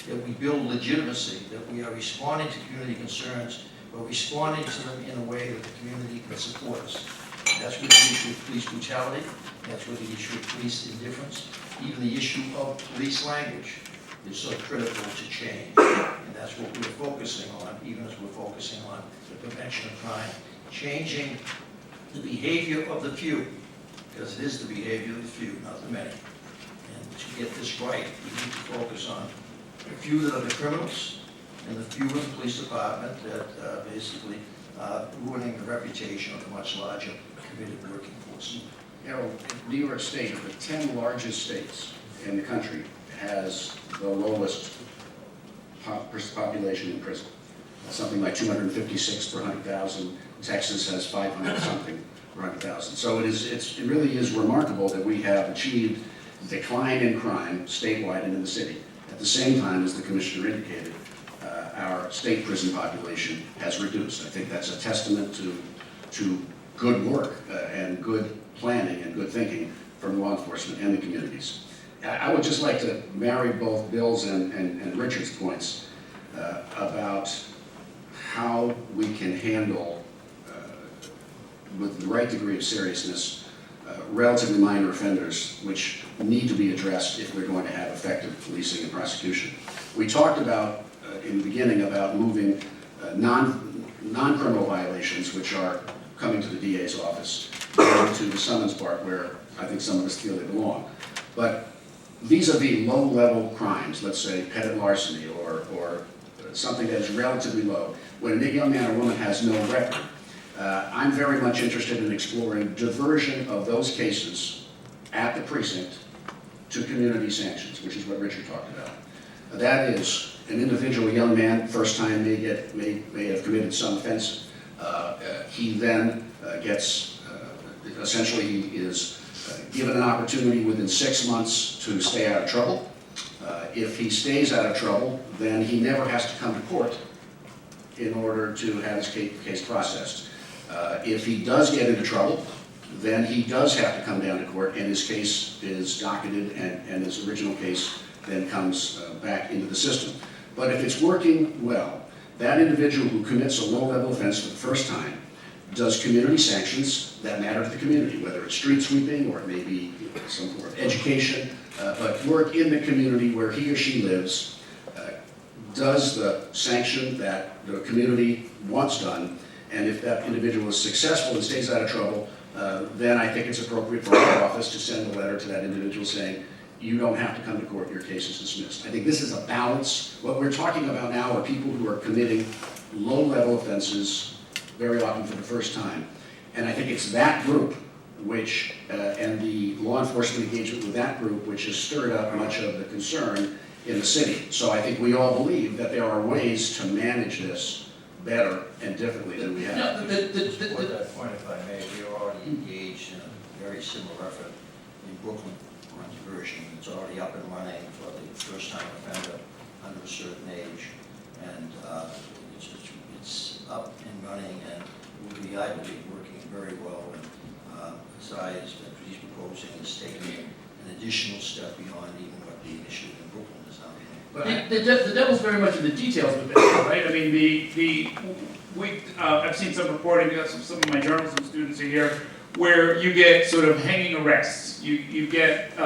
that we build legitimacy, that we are responding to community concerns, but responding to them in a way that the community can support us. That's where the issue of police brutality, that's where the issue of police indifference, even the issue of police language is so critical to change. And that's what we're focusing on, even as we're focusing on the prevention of crime. Changing the behavior of the few, because it is the behavior of the few, not the many. And to get this right, we need to focus on the few that are the criminals and the few in the police department that basically ruining the reputation of a much larger committed working force. You know, New York State, of the 10 largest states in the country, has the lowest population in prison. Something like 256 per 100,000. Texas has 500 something per 100,000. So it really is remarkable that we have achieved decline in crime statewide and in the city. At the same time, as the commissioner indicated, our state prison population has reduced. I think that's a testament to good work and good planning and good thinking from law enforcement and the communities. I would just like to marry both Bill's and Richard's points about how we can handle, with the right degree of seriousness, relatively minor offenders which need to be addressed if we're going to have effective policing and prosecution. We talked about, in the beginning, about moving non-criminal violations, which are coming to the DA's office, down to the summons part where I think some of us feel they belong. But vis-a-vis low-level crimes, let's say petty larceny or something that is relatively low, when a young man or woman has no record, I'm very much interested in exploring diversion of those cases at the precinct to community sanctions, which is what Richard talked about. That is, an individual young man, first time may have committed some offense. He then gets, essentially he is given an opportunity within 6 months to stay out of trouble. If he stays out of trouble, then he never has to come to court in order to have his case processed. If he does get into trouble, then he does have to come down to court and his case is docketed and his original case then comes back into the system. But if it's working well, that individual who commits a low-level offense for the first time does community sanctions that matter to the community, whether it's street sweeping or it may be some form of education, but work in the community where he or she lives, does the sanction that the community wants done, and if that individual is successful and stays out of trouble, then I think it's appropriate for our office to send a letter to that individual saying, you don't have to come to court, your case is dismissed. I think this is a balance. What we're talking about now are people who are committing low-level offenses, very often for the first time. And I think it's that group which, and the law enforcement engagement with that group, which has stirred up much of the concern in the city. So I think we all believe that there are ways to manage this better and differently than we have. To support that point, if I may, we are already engaged in a very similar effort in Brooklyn on diversion. It's already up and running for the first-time offender under a certain age. And it's up and running and will be, I believe, working very well. And as he's proposing, is taking an additional step beyond even what the initiative in Brooklyn is now doing. But the devil's very much in the details with that, right? I mean, I've seen some reporting, some of my journalism students are here, where you get sort of hanging arrests. You get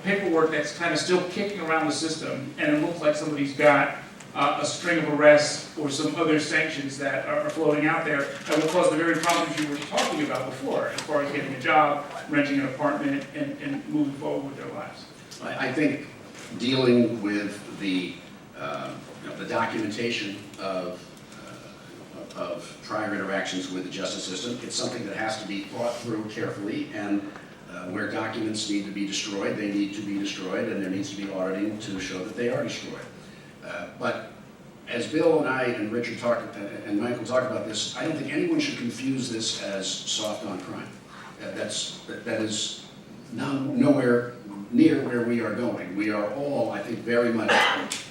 paperwork that's kind of still kicking around the system, and it looks like somebody's got a string of arrests or some other sanctions that are floating out there that will cause the very problems you were talking about before, as far as getting a job, renting an apartment, and moving forward with their lives. I think dealing with the documentation of prior interactions with the justice system, it's something that has to be thought through carefully, and where documents need to be destroyed, they need to be destroyed, and there needs to be auditing to show that they are destroyed. But as Bill and I and Richard talked, and Michael talked about this, I don't think anyone should confuse this as soft on crime. That is nowhere near where we are going. We are all, I think, very much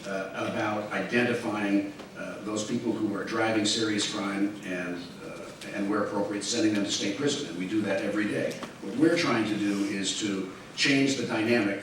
about identifying those people who are driving serious crime and where appropriate, sending them to state prison, and we do that every day. What we're trying to do is to change the dynamic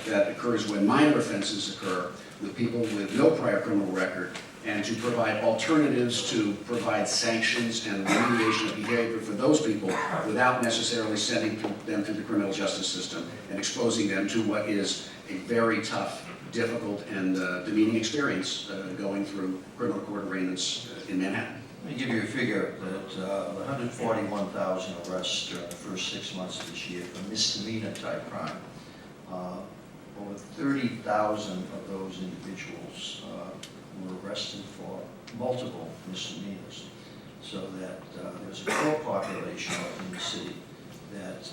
that occurs when minor offenses occur with people with no prior criminal record, and to provide alternatives to provide sanctions and remediation of behavior for those people without necessarily sending them through the criminal justice system and exposing them to what is a very tough, difficult, and demeaning experience going through criminal court arraignments in Manhattan. Let me give you a figure that 141,000 arrests during the first 6 months of this year for misdemeanor type crime. Over 30,000 of those individuals were arrested for multiple misdemeanors. So that there's a core population in the city that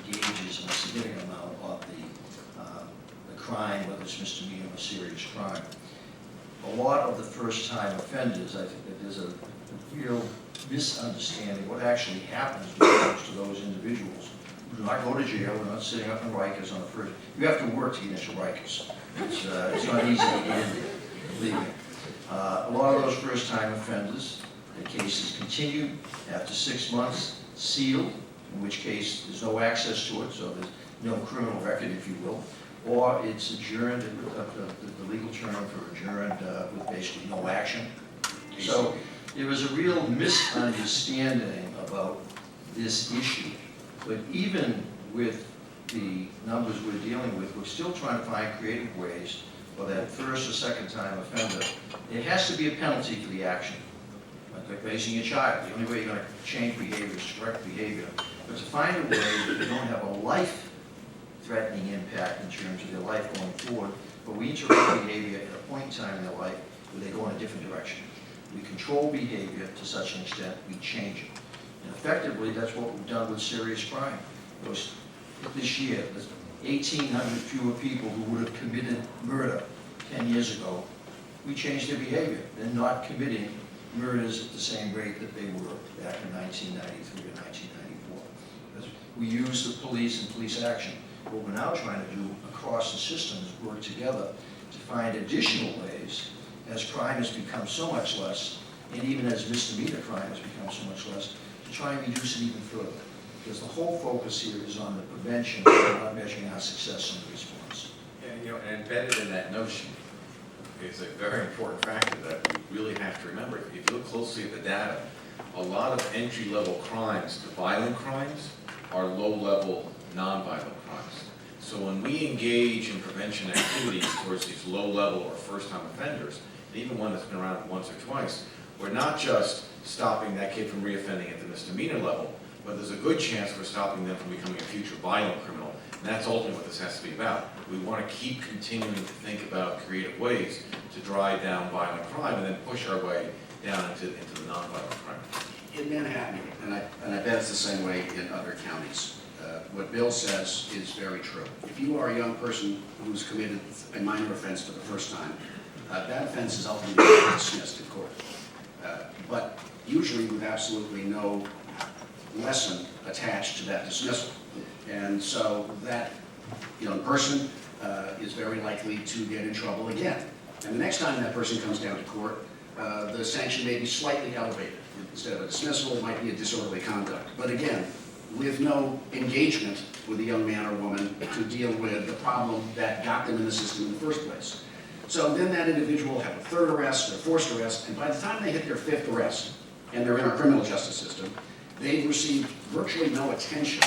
engages in a significant amount of the crime, whether it's misdemeanor or serious crime. A lot of the first-time offenders, I think that there's a real misunderstanding what actually happens to those individuals. We do not go to jail. We're not sitting up in Rikers on the first. You have to work to get into Rikers. It's not easy to get in there, believe me. A lot of those first-time offenders, the cases continue after 6 months, sealed, in which case there's no access to it, so there's no criminal record, if you will, or it's adjourned, the legal term for adjourned with basically no action. So there was a real misunderstanding about this issue. But even with the numbers we're dealing with, we're still trying to find creative ways for that first or second time offender. It has to be a penalty for the action. Like raising a child, the only way you're going to change behavior is correct behavior. But to find a way that they don't have a life-threatening impact in terms of their life going forward, but we interrupt behavior at a point in time in their life where they go in a different direction. We control behavior to such an extent, we change it. And effectively, that's what we've done with serious crime. This year, there's 1,800 fewer people who would have committed murder 10 years ago. We changed their behavior. They're not committing murders at the same rate that they were back in 1993 or 1994. Because we use the police and police action. What we're now trying to do across the system is work together to find additional ways, as crime has become so much less, and even as misdemeanor crime has become so much less, to try and reduce it even further. Because the whole focus here is on the prevention and not measuring our success in the response. Yeah, and embedded in that notion is a very important factor that we really have to remember. If you look closely at the data, a lot of entry-level crimes, the violent crimes, are low-level, non-violent crimes. So when we engage in prevention activities towards these low-level or first-time offenders, even one that's been around once or twice, we're not just stopping that kid from reoffending at the misdemeanor level, but there's a good chance we're stopping them from becoming a future violent criminal. And that's ultimately what this has to be about. We want to keep continuing to think about creative ways to drive down violent crime and then push our way down into the non-violent crime. In Manhattan, and I bet it's the same way in other counties, what Bill says is very true. If you are a young person who's committed a minor offense for the first time, that offense is ultimately dismissed in court. But usually with absolutely no lesson attached to that dismissal. And so that young person is very likely to get in trouble again. And the next time that person comes down to court, the sanction may be slightly elevated. Instead of a dismissal, it might be a disorderly conduct. But again, with no engagement with the young man or woman to deal with the problem that got them in the system in the first place. So then that individual will have a third arrest or forced arrest, and by the time they hit their fifth arrest, and they're in our criminal justice system, they've received virtually no attention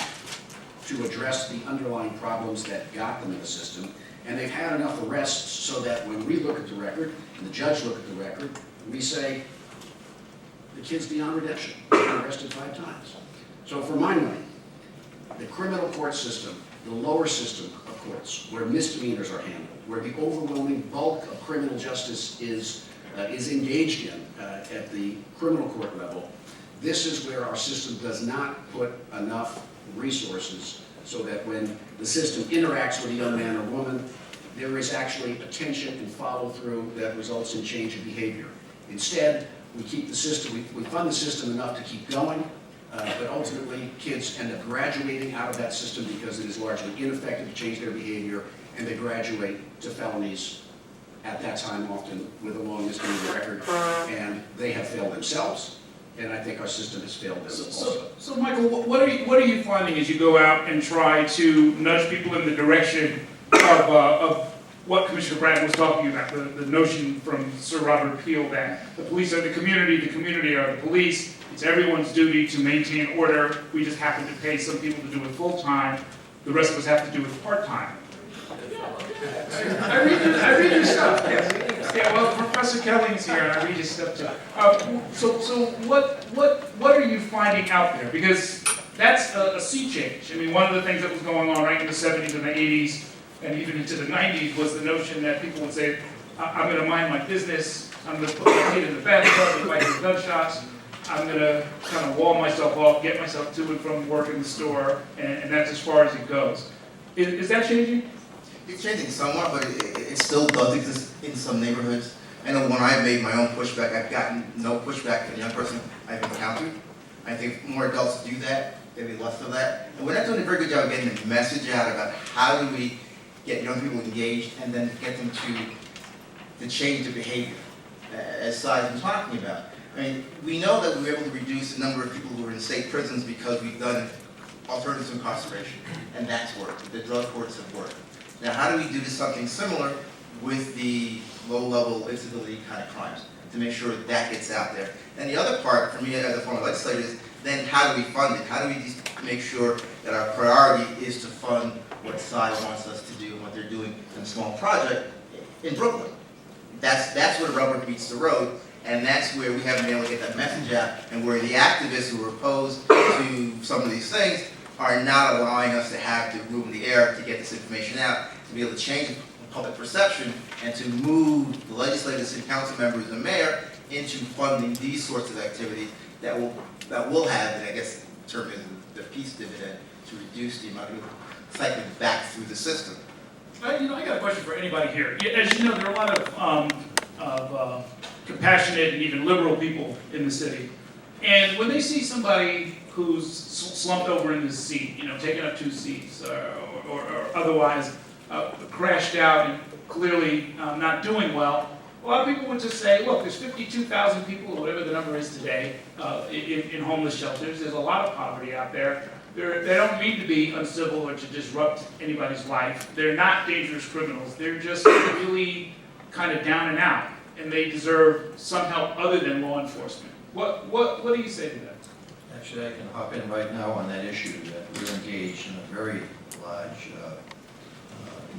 to address the underlying problems that got them in the system, and they've had enough arrests so that when we look at the record, and the judge look at the record, we say, the kid's beyond redemption, he's been arrested 5 times. So for my money, the criminal court system, the lower system of courts, where misdemeanors are handled, where the overwhelming bulk of criminal justice is engaged in at the criminal court level, this is where our system does not put enough resources so that when the system interacts with a young man or woman, there is actually attention and follow-through that results in change in behavior. Instead, we keep the system, we fund the system enough to keep going, but ultimately kids end up graduating out of that system because it is largely ineffective to change their behavior, and they graduate to felonies at that time often with a long misdemeanor record, and they have failed themselves, and I think our system has failed them also. So Michael, what are you finding as you go out and try to nudge people in the direction of what Commissioner Bratton was talking about, the notion from Sir Robert Peel that the police are the community are the police, it's everyone's duty to maintain order, we just happen to pay some people to do it full-time, the rest of us have to do it part-time. I read your stuff, yes. Yeah, well, Professor Kelling's here, and I read his stuff too. So what are you finding out there? Because that's a sea change. I mean, one of the things that was going on right in the 70s and the 80s, and even into the 90s, was the notion that people would say, I'm going to mind my business, I'm going to put my kid in the bathtub and fight the gunshots, I'm going to kind of wall myself off, get myself to and from work in the store, and that's as far as it goes. Is that changing? It's changing somewhat, but it still does exist in some neighborhoods. I know when I've made my own pushback, I've gotten no pushback from a young person I've encountered. I think more adults do that, maybe less of that. And we're not doing a very good job of getting the message out about how do we get young people engaged and then get them to change their behavior, as Sai's been talking about. I mean, we know that we were able to reduce the number of people who are in state prisons because we've done alternatives to incarceration, and that's worked. The drug courts have worked. Now, how do we do something similar with the low-level incivility kind of crimes to make sure that gets out there? And the other part, for me as a former legislator, is then how do we fund it? How do we just make sure that our priority is to fund what Sai wants us to do and what they're doing in a small project in Brooklyn? That's where the rubber meets the road, and that's where we haven't been able to get that message out, and where the activists who are opposed to some of these things are not allowing us to have the room in the air to get this information out, to be able to change public perception, and to move the legislators and council members and the mayor into funding these sorts of activities that will have, and I guess the term is the peace dividend, to reduce the amount of cycling back through the system. I got a question for anybody here. As you know, there are a lot of compassionate and even liberal people in the city. And when they see somebody who's slumped over in this seat, taking up 2 seats, or otherwise crashed out and clearly not doing well, a lot of people would just say, look, there's 52,000 people, or whatever the number is today, in homeless shelters. There's a lot of poverty out there. They don't mean to be uncivil or to disrupt anybody's life. They're not dangerous criminals. They're just really kind of down and out, and they deserve some help other than law enforcement. What do you say to that? Actually, I can hop in right now on that issue, that we're engaged in a very large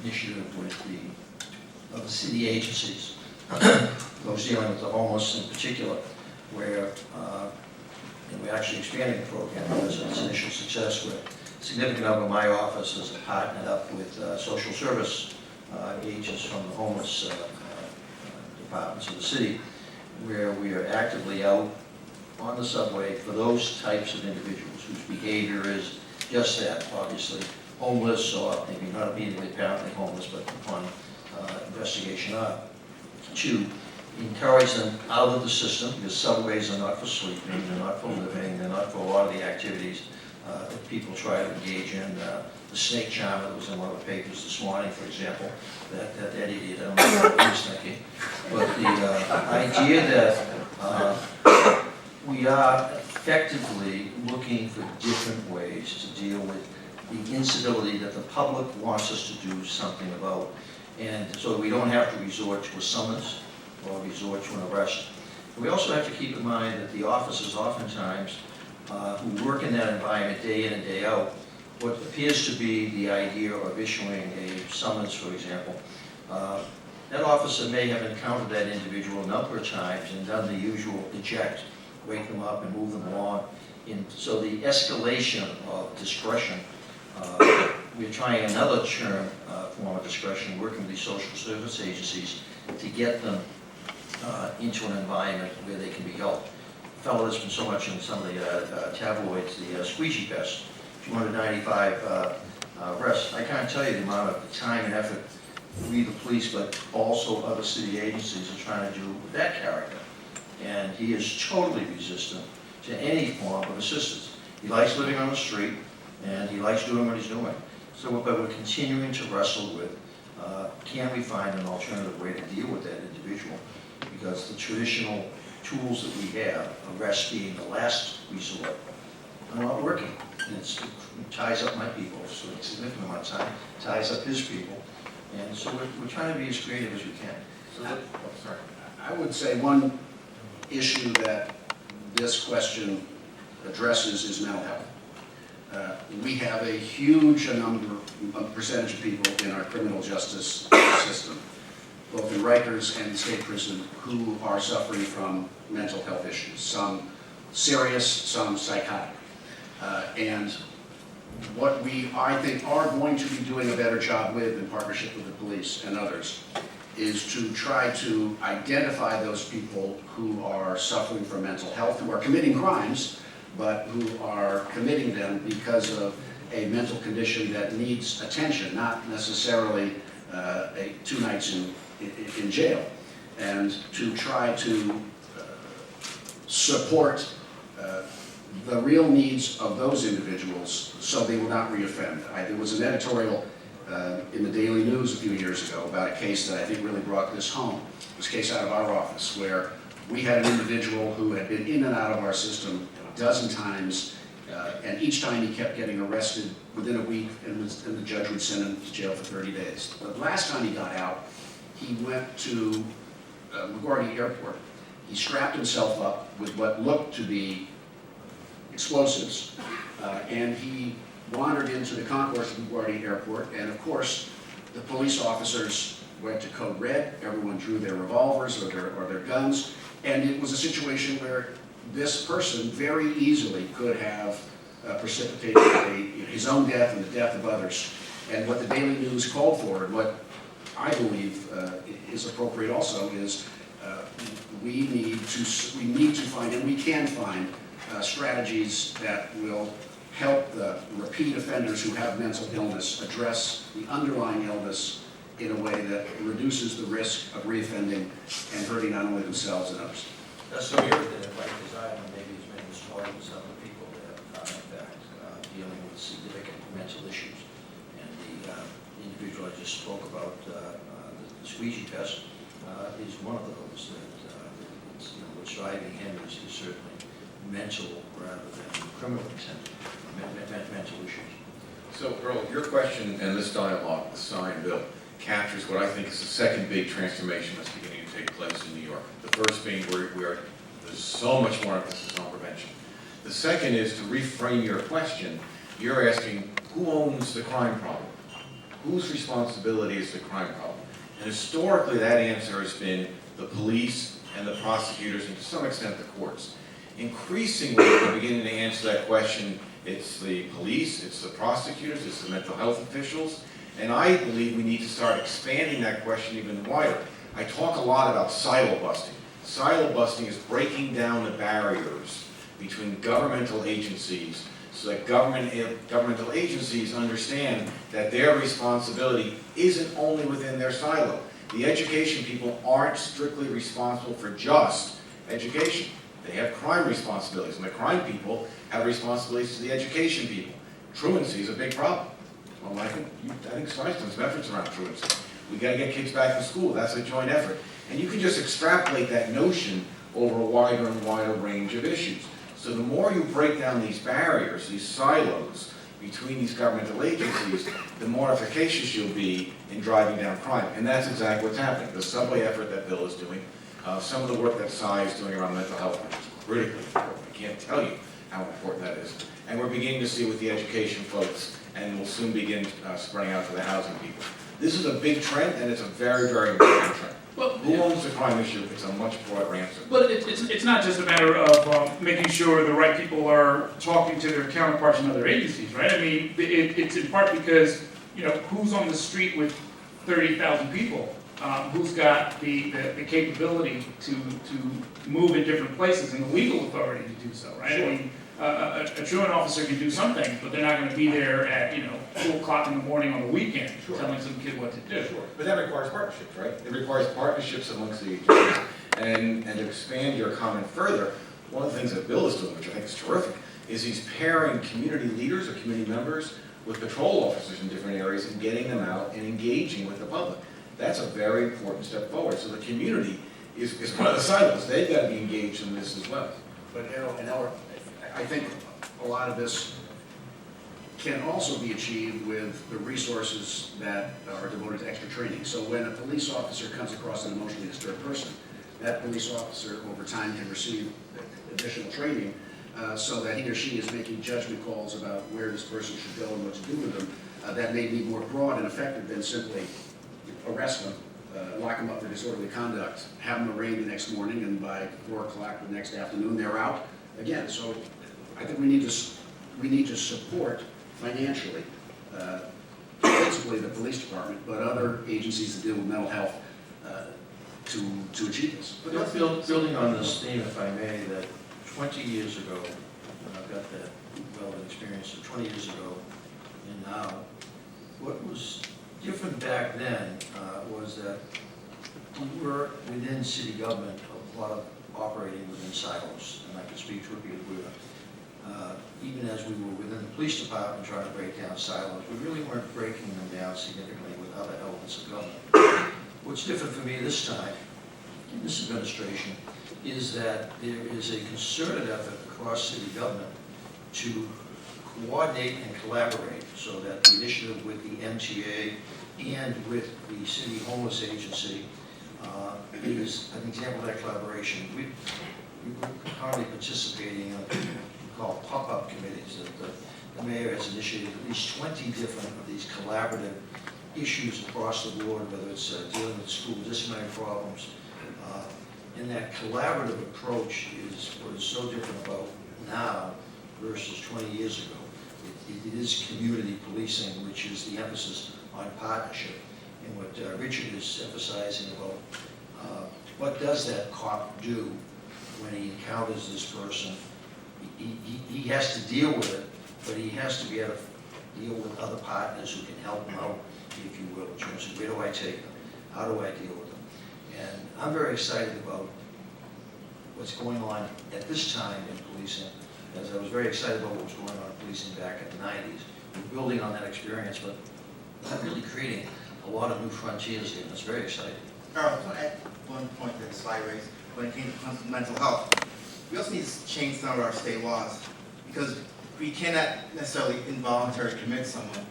initiative with the city agencies, those dealing with the homeless in particular, where we're actually expanding the program as its initial success, where a significant number of my office has partnered up with social service agents from the homeless departments of the city, where we are actively out on the subway for those types of individuals whose behavior is just that, obviously homeless, or maybe not immediately apparently homeless, but upon investigation to encourage them out of the system, because subways are not for sleeping, they're not for living, they're not for a lot of the activities that people try to engage in. The snake charmer that was in one of the papers this morning, for example, that idiot, I don't know what he was thinking. But the idea that we are effectively looking for different ways to deal with the incivility that the public wants us to do something about. And so we don't have to resort to a summons or resort to an arrest. We also have to keep in mind that the officers oftentimes who work in that environment day in and day out, what appears to be the idea of issuing a summons, for example, that officer may have encountered that individual a number of times and done the usual eject, wake them up and move them along. And so the escalation of discretion, we're trying another term, form of discretion, working with these social service agencies to get them into an environment where they can be helped. A fellow that's been so much in some of the tabloids, the squeegee test, 295 arrests. I can't tell you the amount of time and effort we, the police, but also other city agencies are trying to do with that character. And he is totally resistant to any form of assistance. He likes living on the street, and he likes doing what he's doing. So but we're continuing to wrestle with, can we find an alternative way to deal with that individual? Because the traditional tools that we have, arrest being the last resort, are not working. And it ties up my people, so a significant amount of time, ties up his people. And so we're trying to be as creative as we can. So Sorry. I would say one issue that this question addresses is mental health. We have a huge percentage of people in our criminal justice system, both in Rikers and state prison, who are suffering from mental health issues, some serious, some psychotic. And what we, I think, are going to be doing a better job with, in partnership with the police and others, is to try to identify those people who are suffering from mental health, who are committing crimes, but who are committing them because of a mental condition that needs attention, not necessarily 2 nights in jail. And to try to support the real needs of those individuals so they will not reoffend. There was an editorial in the Daily News a few years ago about a case that I think really brought this home. It was a case out of our office where we had an individual who had been in and out of our system a dozen times, and each time he kept getting arrested within a week, and the judge would send him to jail for 30 days. The last time he got out, he went to LaGuardia Airport. He strapped himself up with what looked to be explosives, and he wandered into the concourse of LaGuardia Airport, and of course, the police officers went to code red. Everyone drew their revolvers or their guns, and it was a situation where this person very easily could have precipitated his own death and the death of others. And what the Daily News called for, and what I believe is appropriate also, is we need to find, and we can find, strategies that will help the repeat offenders who have mental illness address the underlying illness in a way that reduces the risk of reoffending and hurting not only themselves and others. That's so weird that if I design, maybe as many stories with some of the people that are in fact dealing with significant mental issues. And the individual I just spoke about, the squeegee test, is one of those that what's driving him is certainly mental rather than criminal intent, mental issues. So, Earl, your question and this dialogue, the sign bill, captures what I think is the second big transformation that's beginning to take place in New York. The first being there's so much more emphasis on prevention. The second is to reframe your question. You're asking, who owns the crime problem? Whose responsibility is the crime problem? And historically, that answer has been the police and the prosecutors, and to some extent the courts. Increasingly, we're beginning to answer that question. It's the police, it's the prosecutors, it's the mental health officials, and I believe we need to start expanding that question even wider. I talk a lot about silo busting. Silo busting is breaking down the barriers between governmental agencies so that governmental agencies understand that their responsibility isn't only within their silo. The education people aren't strictly responsible for just education. They have crime responsibilities, and the crime people have responsibilities to the education people. Truancy is a big problem. Well, I think Cy's done some efforts around truancy. We gotta get kids back to school, that's a joint effort. And you can just extrapolate that notion over a wider and wider range of issues. So the more you break down these barriers, these silos between these governmental agencies, the more efficacious you'll be in driving down crime. And that's exactly what's happening. The subway effort that Bill is doing, some of the work that Cy is doing around mental health, which is critically important. I can't tell you how important that is. And we're beginning to see with the education folks, and we'll soon begin spreading out to the housing people. This is a big trend, and it's a very, very important trend. Well, Who owns the crime issue? It's a much broader answer. But it's not just a matter of making sure the right people are talking to their counterparts in other agencies, right? I mean, it's in part because, you know, who's on the street with 30,000 people? Who's got the capability to move in different places and the legal authority to do so, right? Sure. I mean, a truant officer can do some things, but they're not going to be there at, 2 o'clock in the morning on the weekend Sure. telling some kid what to do. Sure, but that requires partnerships, right? It requires partnerships amongst the agencies. And to expand your comment further, one of the things that Bill is doing, which I think is terrific, is he's pairing community leaders or community members with patrol officers in different areas and getting them out and engaging with the public. That's a very important step forward. So the community is one of the silos. They've got to be engaged in this as well. But, I think a lot of this can also be achieved with the resources that are devoted to extra training. So when a police officer comes across an emotionally disturbed person, that police officer over time can receive additional training so that he or she is making judgment calls about where this person should go and what to do with them. That may be more broad and effective than simply arrest them, lock them up for disorderly conduct, have them arraigned the next morning, and by 4 o'clock the next afternoon they're out again. So I think we need to support financially, principally the police department, but other agencies that deal with mental health to achieve this. But building on this theme, if I may, that 20 years ago, and I've got that relevant experience of 20 years ago and now, what was different back then was that we were within city government a lot of operating within silos, and I can speak to it because we were, even as we were within the police department trying to break down silos, we really weren't breaking them down significantly with other elements of government. What's different for me this time, in this administration, is that there is a concerted effort across city government to coordinate and collaborate so that the initiative with the MTA and with the city homeless agency is an example of that collaboration. We're currently participating in what we call pop-up committees. The mayor has initiated at least 20 different of these collaborative issues across the board, whether it's dealing with school disciplinary problems. And that collaborative approach is what is so different about now versus 20 years ago. It is community policing, which is the emphasis on partnership. And what Richard is emphasizing about what does that cop do when he encounters this person? He has to deal with it, but he has to be able to deal with other partners who can help him out, if you will, in terms of where do I take them, how do I deal with them. And I'm very excited about what's going on at this time in policing, as I was very excited about what was going on in policing back in the 90s. We're building on that experience, but not really creating a lot of new frontiers here, and it's very exciting. Carl, I just want to add one point that Sly raised when it comes to mental health. We also need to change some of our state laws because we cannot necessarily involuntarily commit someone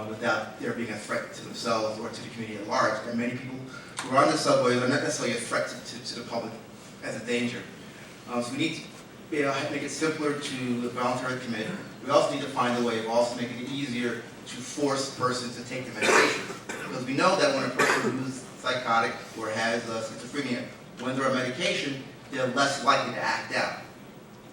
without there being a threat to themselves or to the community at large. And many people who are on the subways are not necessarily a threat to the public as a danger. So we need to be able to make it simpler to voluntarily commit. We also need to find a way of also making it easier to force the person to take the medication. Because we know that when a person who's psychotic or has schizophrenia, when they're on medication, they're less likely to act out.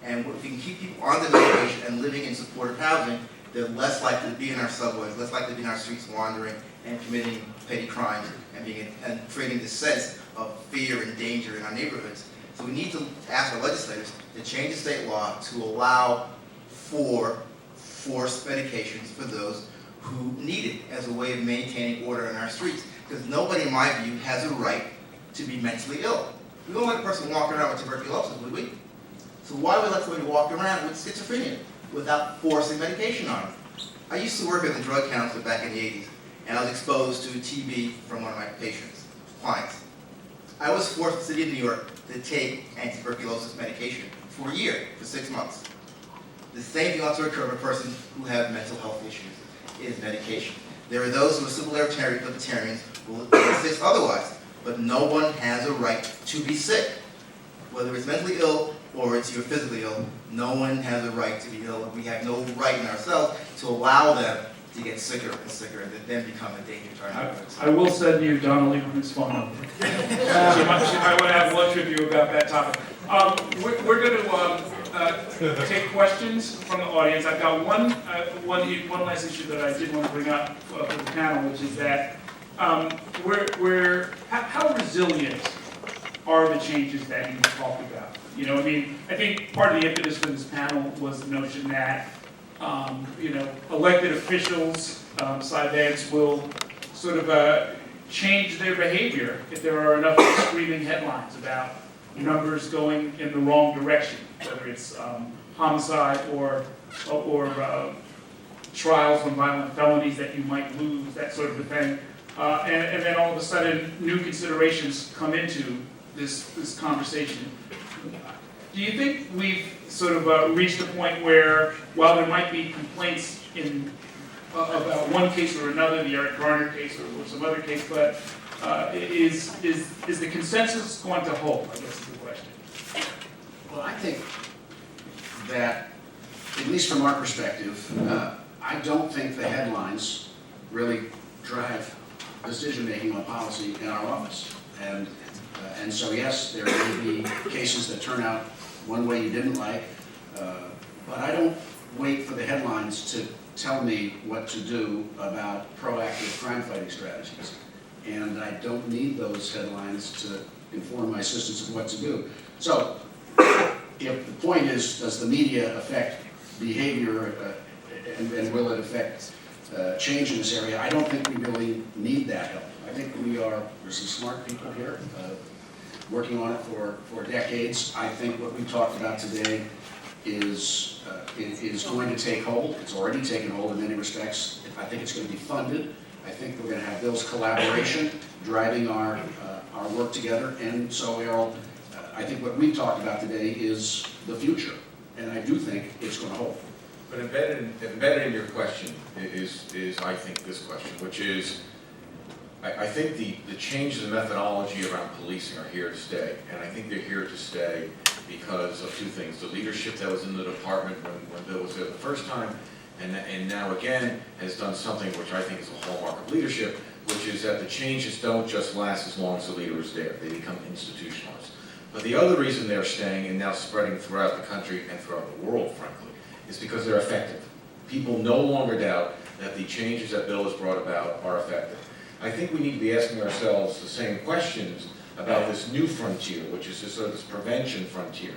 And if we can keep people on the medication and living in supportive housing, they're less likely to be in our subways, less likely to be in our streets wandering and committing petty crimes and creating this sense of fear and danger in our neighborhoods. So we need to ask our legislators to change the state law to allow for forced medications for those who need it as a way of maintaining order in our streets. Because nobody, in my view, has a right to be mentally ill. We won't let a person walk around with tuberculosis, would we? So why would we let somebody walk around with schizophrenia without forcing medication on them? I used to work as a drug counselor back in the 80s, and I was exposed to TB from one of my clients. I was forced in the city of New York to take anti-tuberculosis medication for a year, for 6 months. The same thing also occurs with a person who has mental health issues, is medication. There are those who are civil libertarians who will insist otherwise, but no one has a right to be sick. Whether it's mentally ill or you're physically ill, no one has a right to be ill. We have no right in ourselves to allow them to get sicker and sicker and then become a danger to our neighborhoods. I will send you Donnelly on his phone number. She might want to have lunch with you about that topic. We're going to take questions from the audience. I've got one last issue that I did want to bring up for the panel, which is that how resilient are the changes that you talked about? You know, I mean, I think part of the impetus for this panel was the notion that elected officials, Cyvants, will sort of change their behavior if there are enough screaming headlines about numbers going in the wrong direction, whether it's homicide or trials on violent felonies that you might lose, that sort of a thing. And then all of a sudden, new considerations come into this conversation. Do you think we've sort of reached a point where, while there might be complaints about one case or another, the Eric Garner case or some other case, but is the consensus going to hold, I guess is the question. Well, I think that, at least from our perspective, I don't think the headlines really drive decision-making on policy in our office. And so, yes, there may be cases that turn out one way you didn't like, but I don't wait for the headlines to tell me what to do about proactive crime-fighting strategies. And I don't need those headlines to inform my assistants of what to do. So, if the point is, does the media affect behavior and will it affect change in this area, I don't think we really need that help. I think there's some smart people here working on it for decades. I think what we talked about today is going to take hold. It's already taken hold in many respects. I think it's going to be funded. I think we're going to have Bill's collaboration driving our work together. And so, Errol, I think what we talked about today is the future. And I do think it's going to hold. But embedded in your question is I think, this question, which is, I think the changes in methodology around policing are here to stay, and I think they're here to stay because of two things. The leadership that was in the department when Bill was there the first time, and now again has done something which I think is a hallmark of leadership, which is that the changes don't just last as long as the leader is there. They become institutionalized. But the other reason they're staying and now spreading throughout the country and throughout the world, frankly, is because they're effective. People no longer doubt that the changes that Bill has brought about are effective. I think we need to be asking ourselves the same questions about this new frontier, which is this prevention frontier.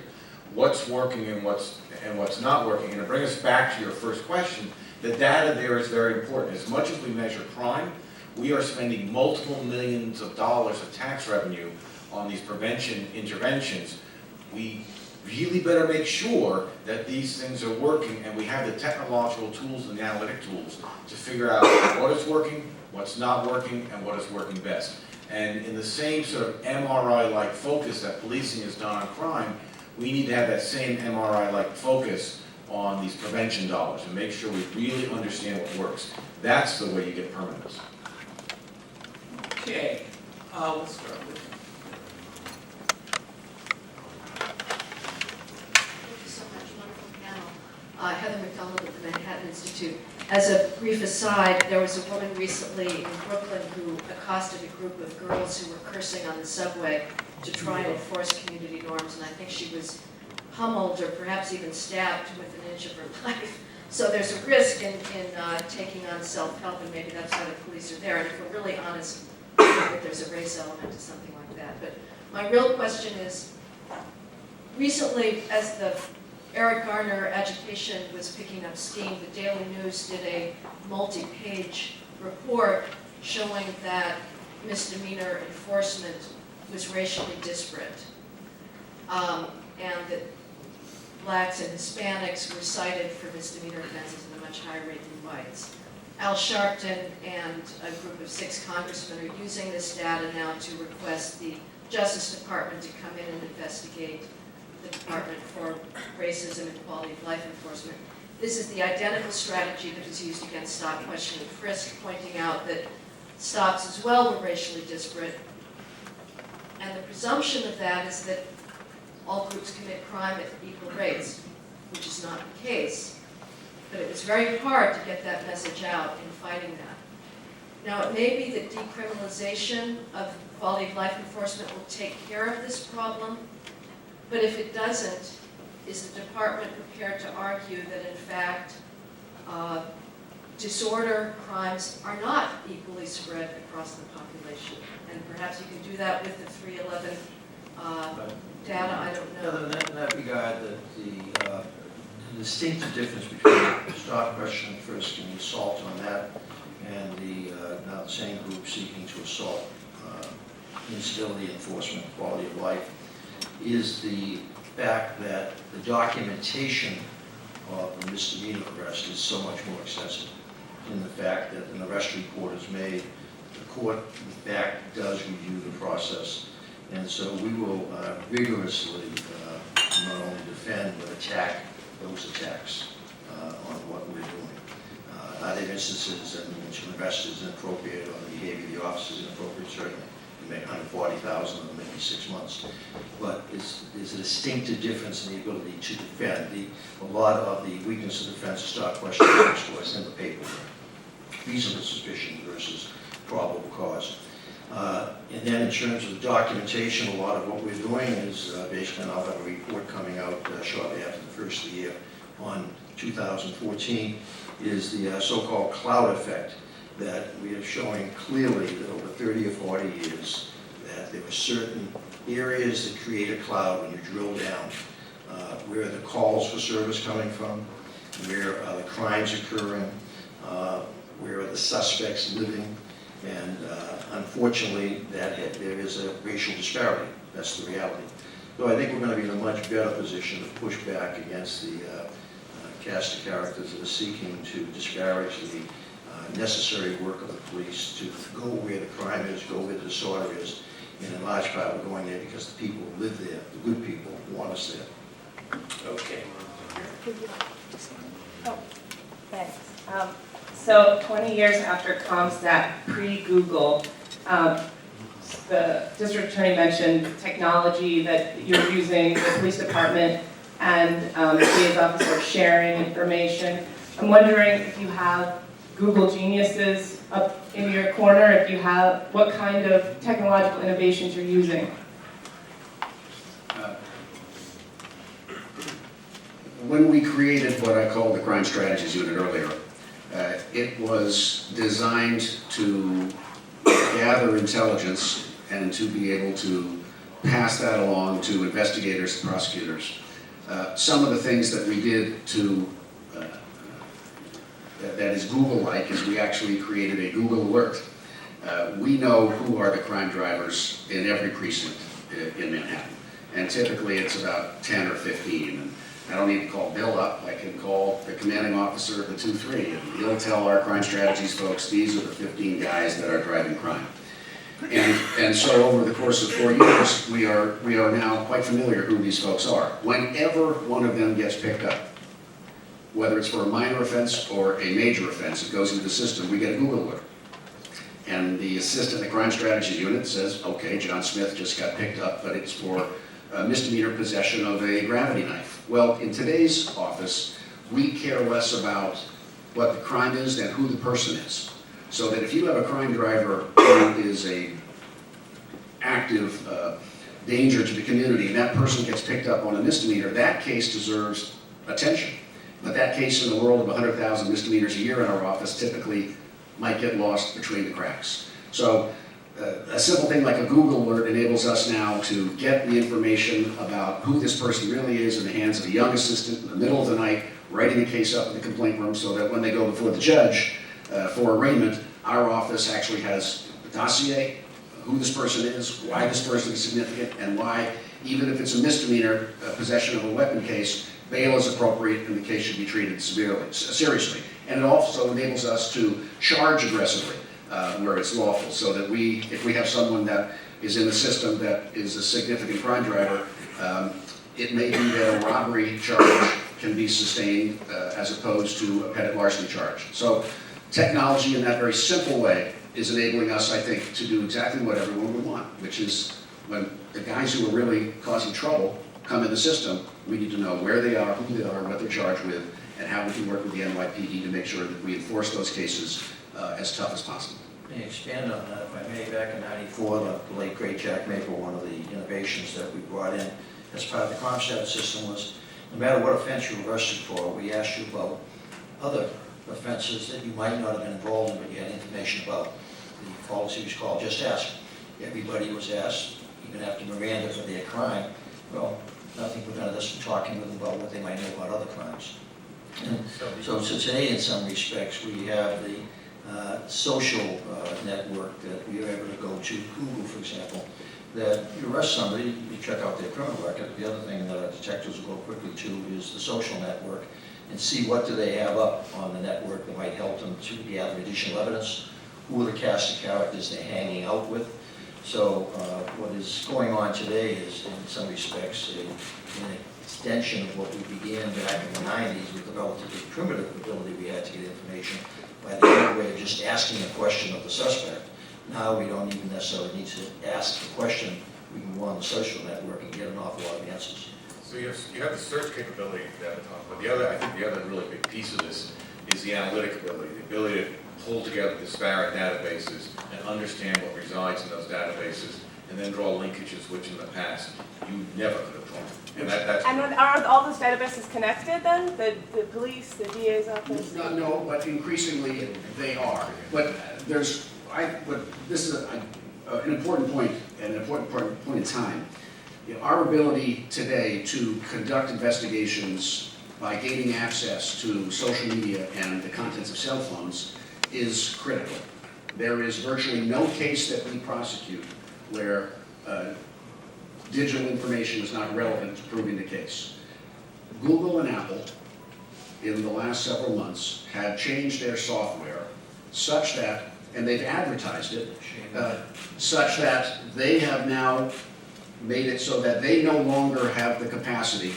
What's working and what's not working? And to bring us back to your first question, the data there is very important. As much as we measure crime, we are spending multiple millions of dollars of tax revenue on these prevention interventions. We really better make sure that these things are working and we have the technological tools and the analytic tools to figure out what is working, what's not working, and what is working best. And in the same sort of MRI-like focus that policing has done on crime, we need to have that same MRI-like focus on these prevention dollars and make sure we really understand what works. That's the way you get permanence. Okay, let's start with. Thank you so much, wonderful panel. Heather McDonald at the Manhattan Institute. As a brief aside, there was a woman recently in Brooklyn who accosted a group of girls who were cursing on the subway to try and enforce community norms, and I think she was pummeled or perhaps even stabbed within an inch of her life. So there's a risk in taking on self-help, and maybe that's why the police are there. And if we're really honest, that there's a race element to something like that. But my real question is, recently, as the Eric Garner agitation was picking up steam, the Daily News did a multi-page report showing that misdemeanor enforcement was racially disparate. And that blacks and Hispanics were cited for misdemeanor offenses at a much higher rate than whites. Al Sharpton and a group of 6 congressmen are using this data now to request the Justice Department to come in and investigate the Department for Racism and Quality of Life Enforcement. This is the identical strategy that was used against stop, question, and frisk, pointing out that stops as well were racially disparate. And the presumption of that is that all groups commit crime at equal rates, which is not the case. But it was very hard to get that message out in fighting that. Now, it may be that decriminalization of quality of life enforcement will take care of this problem, but if it doesn't, is the department prepared to argue that, in fact, disorder crimes are not equally spread across the population? And perhaps you can do that with the 311 data, I don't know. In that regard, the distinctive difference between the stop, question, and frisk and the assault on that, and the now the same group seeking to assault instability, enforcement, quality of life, is the fact that the documentation of the misdemeanor arrest is so much more extensive. In the fact that an arrest report is made, the court, in fact, does review the process. And so we will vigorously not only defend but attack those attacks on what we're doing. Are there instances in which an arrest is inappropriate or the behavior of the officer is inappropriate? Certainly. You make 140,000 of them, maybe 6 months. But there's a distinctive difference in the ability to defend. A lot of the weakness of defense is stop, question, was in the paperwork. Reasonable suspicion versus probable cause. And then in terms of the documentation, a lot of what we're doing is based on, I'll have a report coming out shortly after the first of the year on 2014, is the so-called cloud effect, that we are showing clearly that over 30 or 40 years that there are certain areas that create a cloud when you drill down. Where are the calls for service coming from? Where are the crimes occurring? Where are the suspects living? And unfortunately, there is a racial disparity. That's the reality. So I think we're going to be in a much better position to push back against the cast of characters that are seeking to disparage the necessary work of the police to go where the crime is, go where the disorder is. And in large part, we're going there because the people who live there, the good people, want us there. Okay. Oh, thanks. So 20 years after CompStat, pre-Google, the district attorney mentioned technology that you're using, the police department and the DA's office are sharing information. I'm wondering if you have Google geniuses up in your corner, if you have, what kind of technological innovations you're using. When we created what I called the Crime Strategies Unit earlier, it was designed to gather intelligence and to be able to pass that along to investigators and prosecutors. Some of the things that we did to that is Google-like is we actually created a Google alert. We know who are the crime drivers in every precinct in Manhattan, and typically it's about 10 or 15. And I don't need to call Bill up, I can call the commanding officer of the 2-3, and he'll tell our crime strategies folks, these are the 15 guys that are driving crime. And so over the course of 4 years, we are now quite familiar who these folks are. Whenever one of them gets picked up, whether it's for a minor offense or a major offense, it goes into the system, we get a Google alert. And the assistant, the crime strategy unit says, okay, John Smith just got picked up, but it's for misdemeanor possession of a gravity knife. Well, in today's office, we care less about what the crime is than who the person is. So that if you have a crime driver who is a active danger to the community and that person gets picked up on a misdemeanor, that case deserves attention. But that case in the world of 100,000 misdemeanors a year in our office typically might get lost between the cracks. So a simple thing like a Google alert enables us now to get the information about who this person really is in the hands of a young assistant in the middle of the night, writing the case up in the complaint room so that when they go before the judge for arraignment, our office actually has a dossier, who this person is, why this person is significant, and why, even if it's a misdemeanor possession of a weapon case, bail is appropriate and the case should be treated seriously. And it also enables us to charge aggressively where it's lawful, so that if we have someone that is in the system that is a significant crime driver, it may be that a robbery charge can be sustained as opposed to a petty larceny charge. So technology in that very simple way is enabling us, I think, to do exactly what everyone would want, which is when the guys who are really causing trouble come in the system, we need to know where they are, who they are, what they're charged with, and how we can work with the NYPD to make sure that we enforce those cases as tough as possible. May I expand on that, if I may? Back in '94, the late great Jack Maple, one of the innovations that we brought in as part of the ComStat system was, no matter what offense you were arrested for, we asked you about other offenses that you might not have been involved in, but you had information about. The policy was called Just Ask. Everybody was asked, even after Miranda, for their crime. Well, nothing prevented us from talking with them about what they might know about other crimes. And so today, in some respects, we have the social network that we are able to go to, Google, for example, that you arrest somebody, you check out their criminal record. The other thing that our detectives will go quickly to is the social network and see what do they have up on the network that might help them to gather additional evidence, who are the cast of characters they're hanging out with. So what is going on today is, in some respects, an extension of what we began back in the 90s with the relatively primitive ability we had to get information by the other way of just asking a question of the suspect. Now we don't even necessarily need to ask the question. We can go on the social network and get an awful lot of answers. So you have the search capability that we talked about. I think the other really big piece of this is the analytic ability, the ability to pull together disparate databases and understand what resides in those databases, and then draw linkages which in the past you never could have drawn. And that's And are all those databases connected then? The police, the DA's office? No, but increasingly they are. But this is an important point, and an important point in time. You know, our ability today to conduct investigations by gaining access to social media and the contents of cell phones is critical. There is virtually no case that we prosecute where digital information is not relevant to proving the case. Google and Apple, in the last several months, have changed their software such that, and they've advertised it, such that they have now made it so that they no longer have the capacity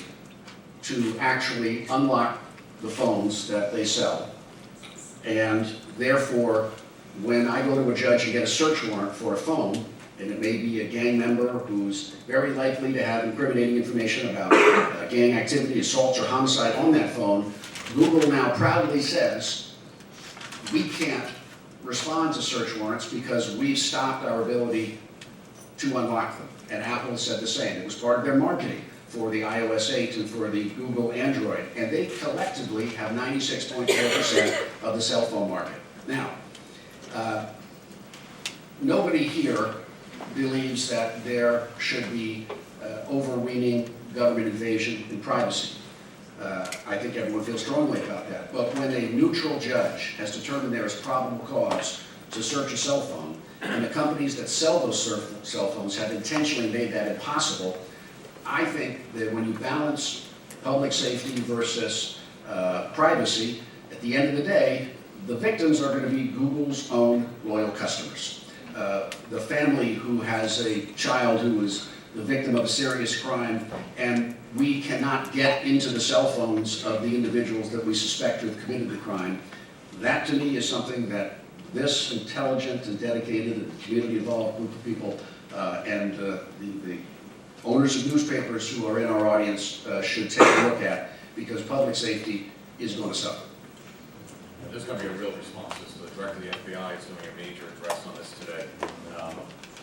to actually unlock the phones that they sell. And therefore, when I go to a judge and get a search warrant for a phone, and it may be a gang member who's very likely to have incriminating information about gang activity, assaults, or homicide on that phone, Google now proudly says, we can't respond to search warrants because we've stopped our ability to unlock them. And Apple said the same. It was part of their marketing for the iOS 8 and for the Google Android. And they collectively have 96.4% of the cell phone market. Now, nobody here believes that there should be overweening government invasion in privacy. I think everyone feels strongly about that. But when a neutral judge has determined there is probable cause to search a cell phone, and the companies that sell those cell phones have intentionally made that impossible, I think that when you balance public safety versus privacy, at the end of the day, the victims are going to be Google's own loyal customers. The family who has a child who is the victim of a serious crime, and we cannot get into the cell phones of the individuals that we suspect to have committed the crime. That to me is something that this intelligent and dedicated and community-involved group of people and the owners of newspapers who are in our audience should take a look at, because public safety is going to suffer. There's going to be a real response. The director of the FBI is doing a major address on this today.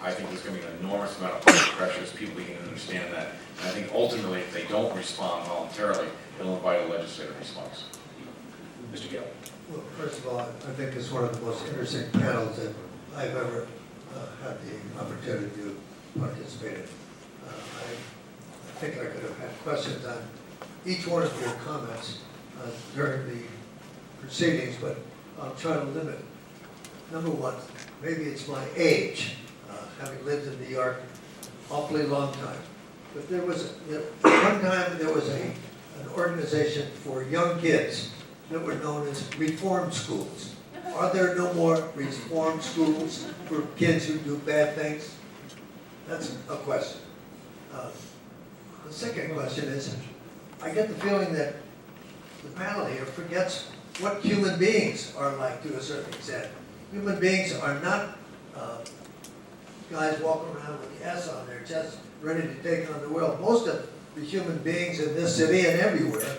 I think there's going to be an enormous amount of public pressure as people can understand that. And I think ultimately, if they don't respond voluntarily, it'll invite a legislative response. Mr. Gill. Well, first of all, I think it's one of the most interesting panels that I've ever had the opportunity to participate in. I think I could have had questions on each one of your comments during the proceedings, but I'll try to limit. Number one, maybe it's my age, having lived in New York awfully long time. But there was one time there was a an organization for young kids that were known as reform schools. Are there no more reform schools for kids who do bad things? That's a question. The second question is, I get the feeling that the panel here forgets what human beings are like to a certain extent. Human beings are not guys walking around with the S on their chest, ready to take on the world. Most of the human beings in this city and everywhere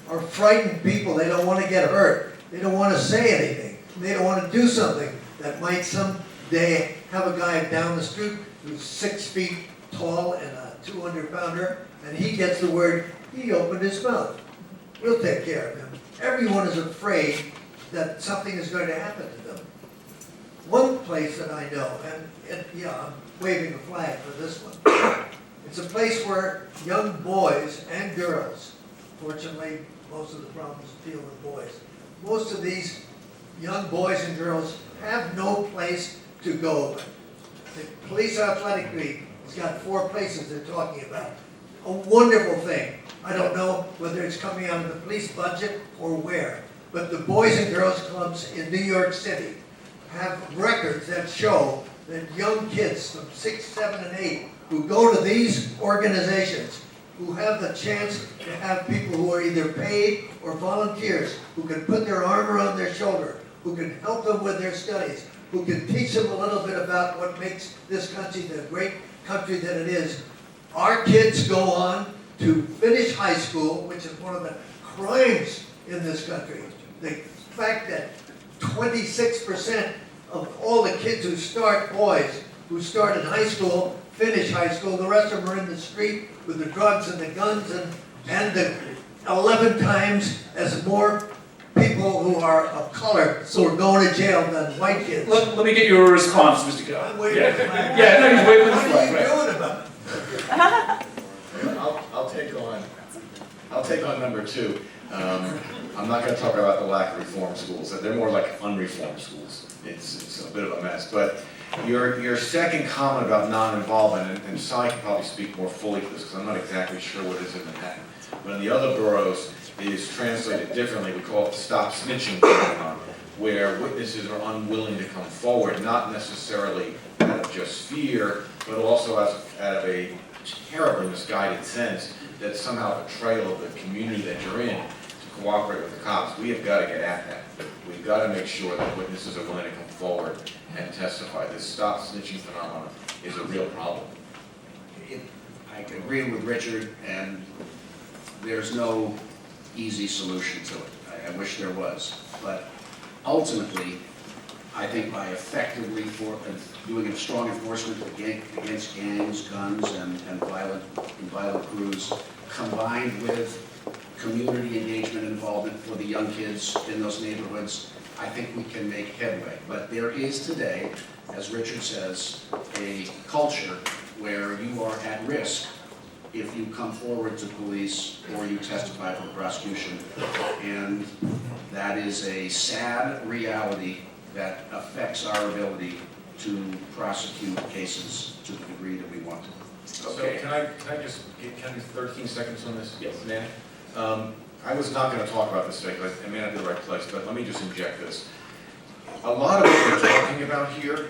are frightened people. They don't want to get hurt. They don't want to say anything. They don't want to do something that might someday have a guy down the street who's 6 feet tall and a 200-pounder, and he gets the word, he opened his mouth. We'll take care of him. Everyone is afraid that something is going to happen to them. One place that I know, and yeah, I'm waving a flag for this one. It's a place where young boys and girls, fortunately, most of the problems deal with boys. Most of these young boys and girls have no place to go. The Police Athletic League has got 4 places they're talking about. A wonderful thing. I don't know whether it's coming out of the police budget or where, but the Boys and Girls Clubs in New York City have records that show that young kids from 6, 7, and 8 who go to these organizations, who have the chance to have people who are either paid or volunteers, who can put their arm around their shoulder, who can help them with their studies, who can teach them a little bit about what makes this country the great country that it is. Our kids go on to finish high school, which is one of the crimes in this country. The fact that 26% of all the kids who start, boys, who start in high school, finish high school, the rest of them are in the street with the drugs and the guns and the 11 times as more people who are of color who are going to jail than white kids. Let me get your response, Mr. Gill. I'm waving the flag. Yeah, no, he's waving the What are flag, you right. doing about it? I'll take on number 2. I'm not going to talk about the lack of reform schools. They're more like unreformed schools. It's a bit of a mess. But your second comment about non-involvement, and Cy can probably speak more fully to this because I'm not exactly sure what it is in Manhattan. But in the other boroughs, it is translated differently. We call it the stop snitching phenomenon, where witnesses are unwilling to come forward, not necessarily out of just fear, but also out of a terribly misguided sense that somehow betrayal of the community that you're in to cooperate with the cops. We have got to get at that. We've got to make sure that witnesses are willing to come forward and testify. This stop snitching phenomenon is a real problem. I agree with Richard, and there's no easy solution to it. I wish there was. But ultimately, I think by effectively doing a strong enforcement against gangs, guns, and violent crews, combined with community engagement and involvement for the young kids in those neighborhoods, I think we can make headway. But there is today, as Richard says, a culture where you are at risk if you come forward to police or you testify for the prosecution. And that is a sad reality that affects our ability to prosecute cases to the degree that we want to. So can I just can I do 13 seconds on this? Yes, man. I was not going to talk about this today because I may not be the right place, but let me just inject this. A lot of what we're talking about here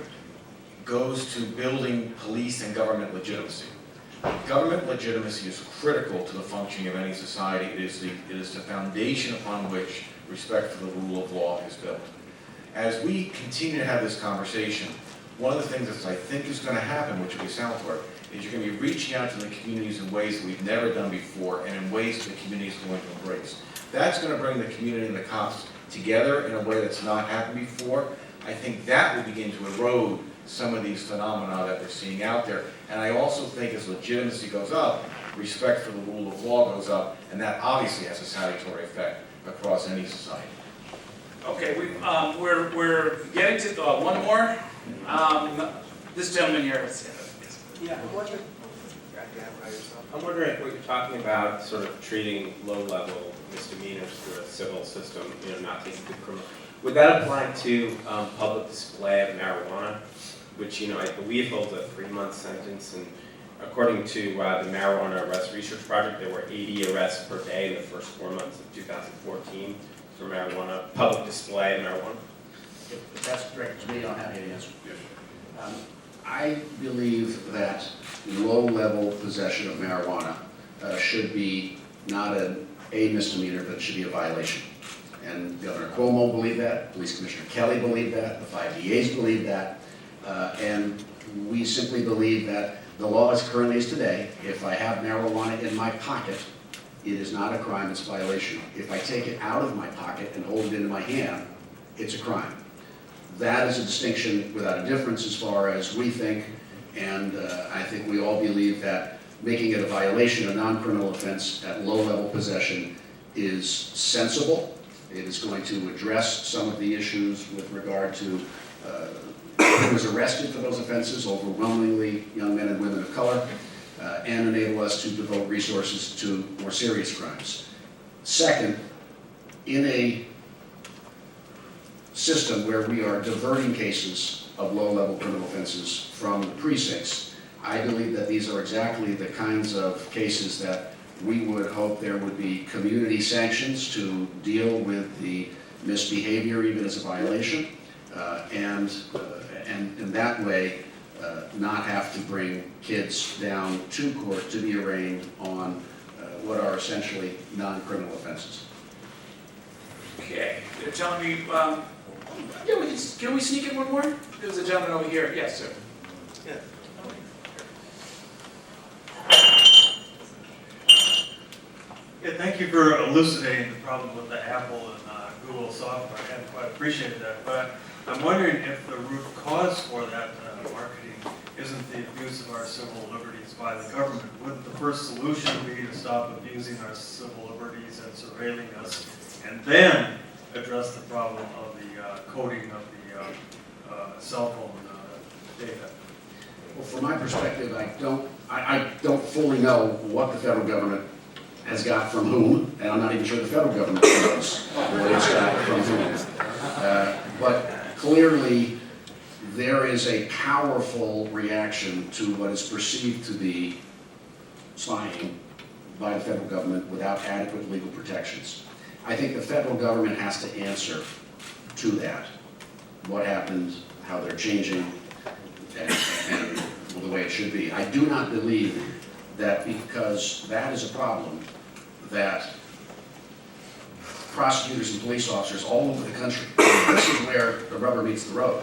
goes to building police and government legitimacy. Government legitimacy is critical to the functioning of any society. It is the foundation upon which respect for the rule of law is built. As we continue to have this conversation, one of the things that I think is going to happen, which will be Southwark, is you're going to be reaching out to the communities in ways that we've never done before and in ways that the community is going to embrace. That's going to bring the community and the cops together in a way that's not happened before. I think that will begin to erode some of these phenomena that we're seeing out there. And I also think as legitimacy goes up, respect for the rule of law goes up, and that obviously has a salutary effect across any society. Okay, we're getting to one more. This gentleman here. Yeah, I'm wondering what you're talking about, sort of treating low-level misdemeanors through a civil system, not taking the criminal. Would that apply to public display of marijuana, which I believe holds a 3-month sentence, and according to the Marijuana Arrest Research Project, there were 80 arrests per day in the first 4 months of 2014 for marijuana, public display of marijuana. If that's directed to me, I'll have you answer. I believe that low-level possession of marijuana should be not a misdemeanor, but it should be a violation. And Governor Cuomo believed that, Police Commissioner Kelly believed that, the 5 DAs believed that, and we simply believe that the law as currently is today, if I have marijuana in my pocket, it is not a crime, it's a violation. If I take it out of my pocket and hold it into my hand, it's a crime. That is a distinction without a difference as far as we think, and I think we all believe that making it a violation, a non-criminal offense at low-level possession is sensible. It is going to address some of the issues with regard to who was arrested for those offenses, overwhelmingly young men and women of color, and enable us to devote resources to more serious crimes. Second, in a system where we are diverting cases of low-level criminal offenses from the precincts, I believe that these are exactly the kinds of cases that we would hope there would be community sanctions to deal with the misbehavior even as a violation, and in that way not have to bring kids down to court to be arraigned on what are essentially non-criminal offenses. Okay, they're telling me, yeah, can we sneak in one more? There's a gentleman over here. Yes, sir. Yeah, thank you for elucidating the problem with the Apple and Google software. I quite appreciated that. But I'm wondering if the root cause for that marketing isn't the abuse of our civil liberties by the government. Wouldn't the first solution be to stop abusing our civil liberties and surveilling us, and then address the problem of the coding of the cell phone data? Well, from my perspective, I don't fully know what the federal government has got from whom, and I'm not even sure the federal government knows what it's got from whom. But clearly, there is a powerful reaction to what is perceived to be spying by the federal government without adequate legal protections. I think the federal government has to answer to that. What happened, how they're changing, and the way it should be. I do not believe that because that is a problem, that prosecutors and police officers all over the country, this is where the rubber meets the road.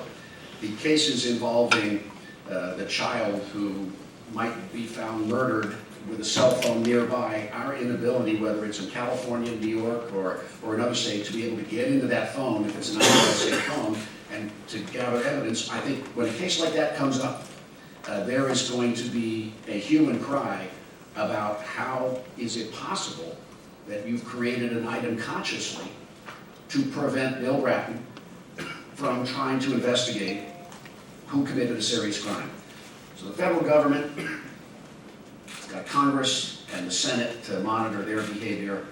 The cases involving the child who might be found murdered with a cell phone nearby, our inability, whether it's in California, New York, or another state, to be able to get into that phone, if it's an unlicensed phone, and to gather evidence, I think when a case like that comes up, there is going to be a human cry about how is it possible that you've created an item consciously to prevent Bill Bratton from trying to investigate who committed a serious crime. So the federal government has got Congress and the Senate to monitor their behavior,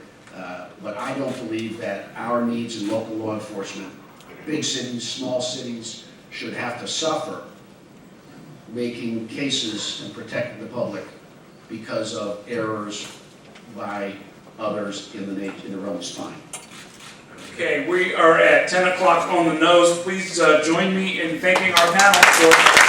but I don't believe that our needs in local law enforcement, big cities, small cities, should have to suffer making cases and protecting the public because of errors by others in the realm of spying. Okay, we are at 10 o'clock on the nose. Please join me in thanking our panel for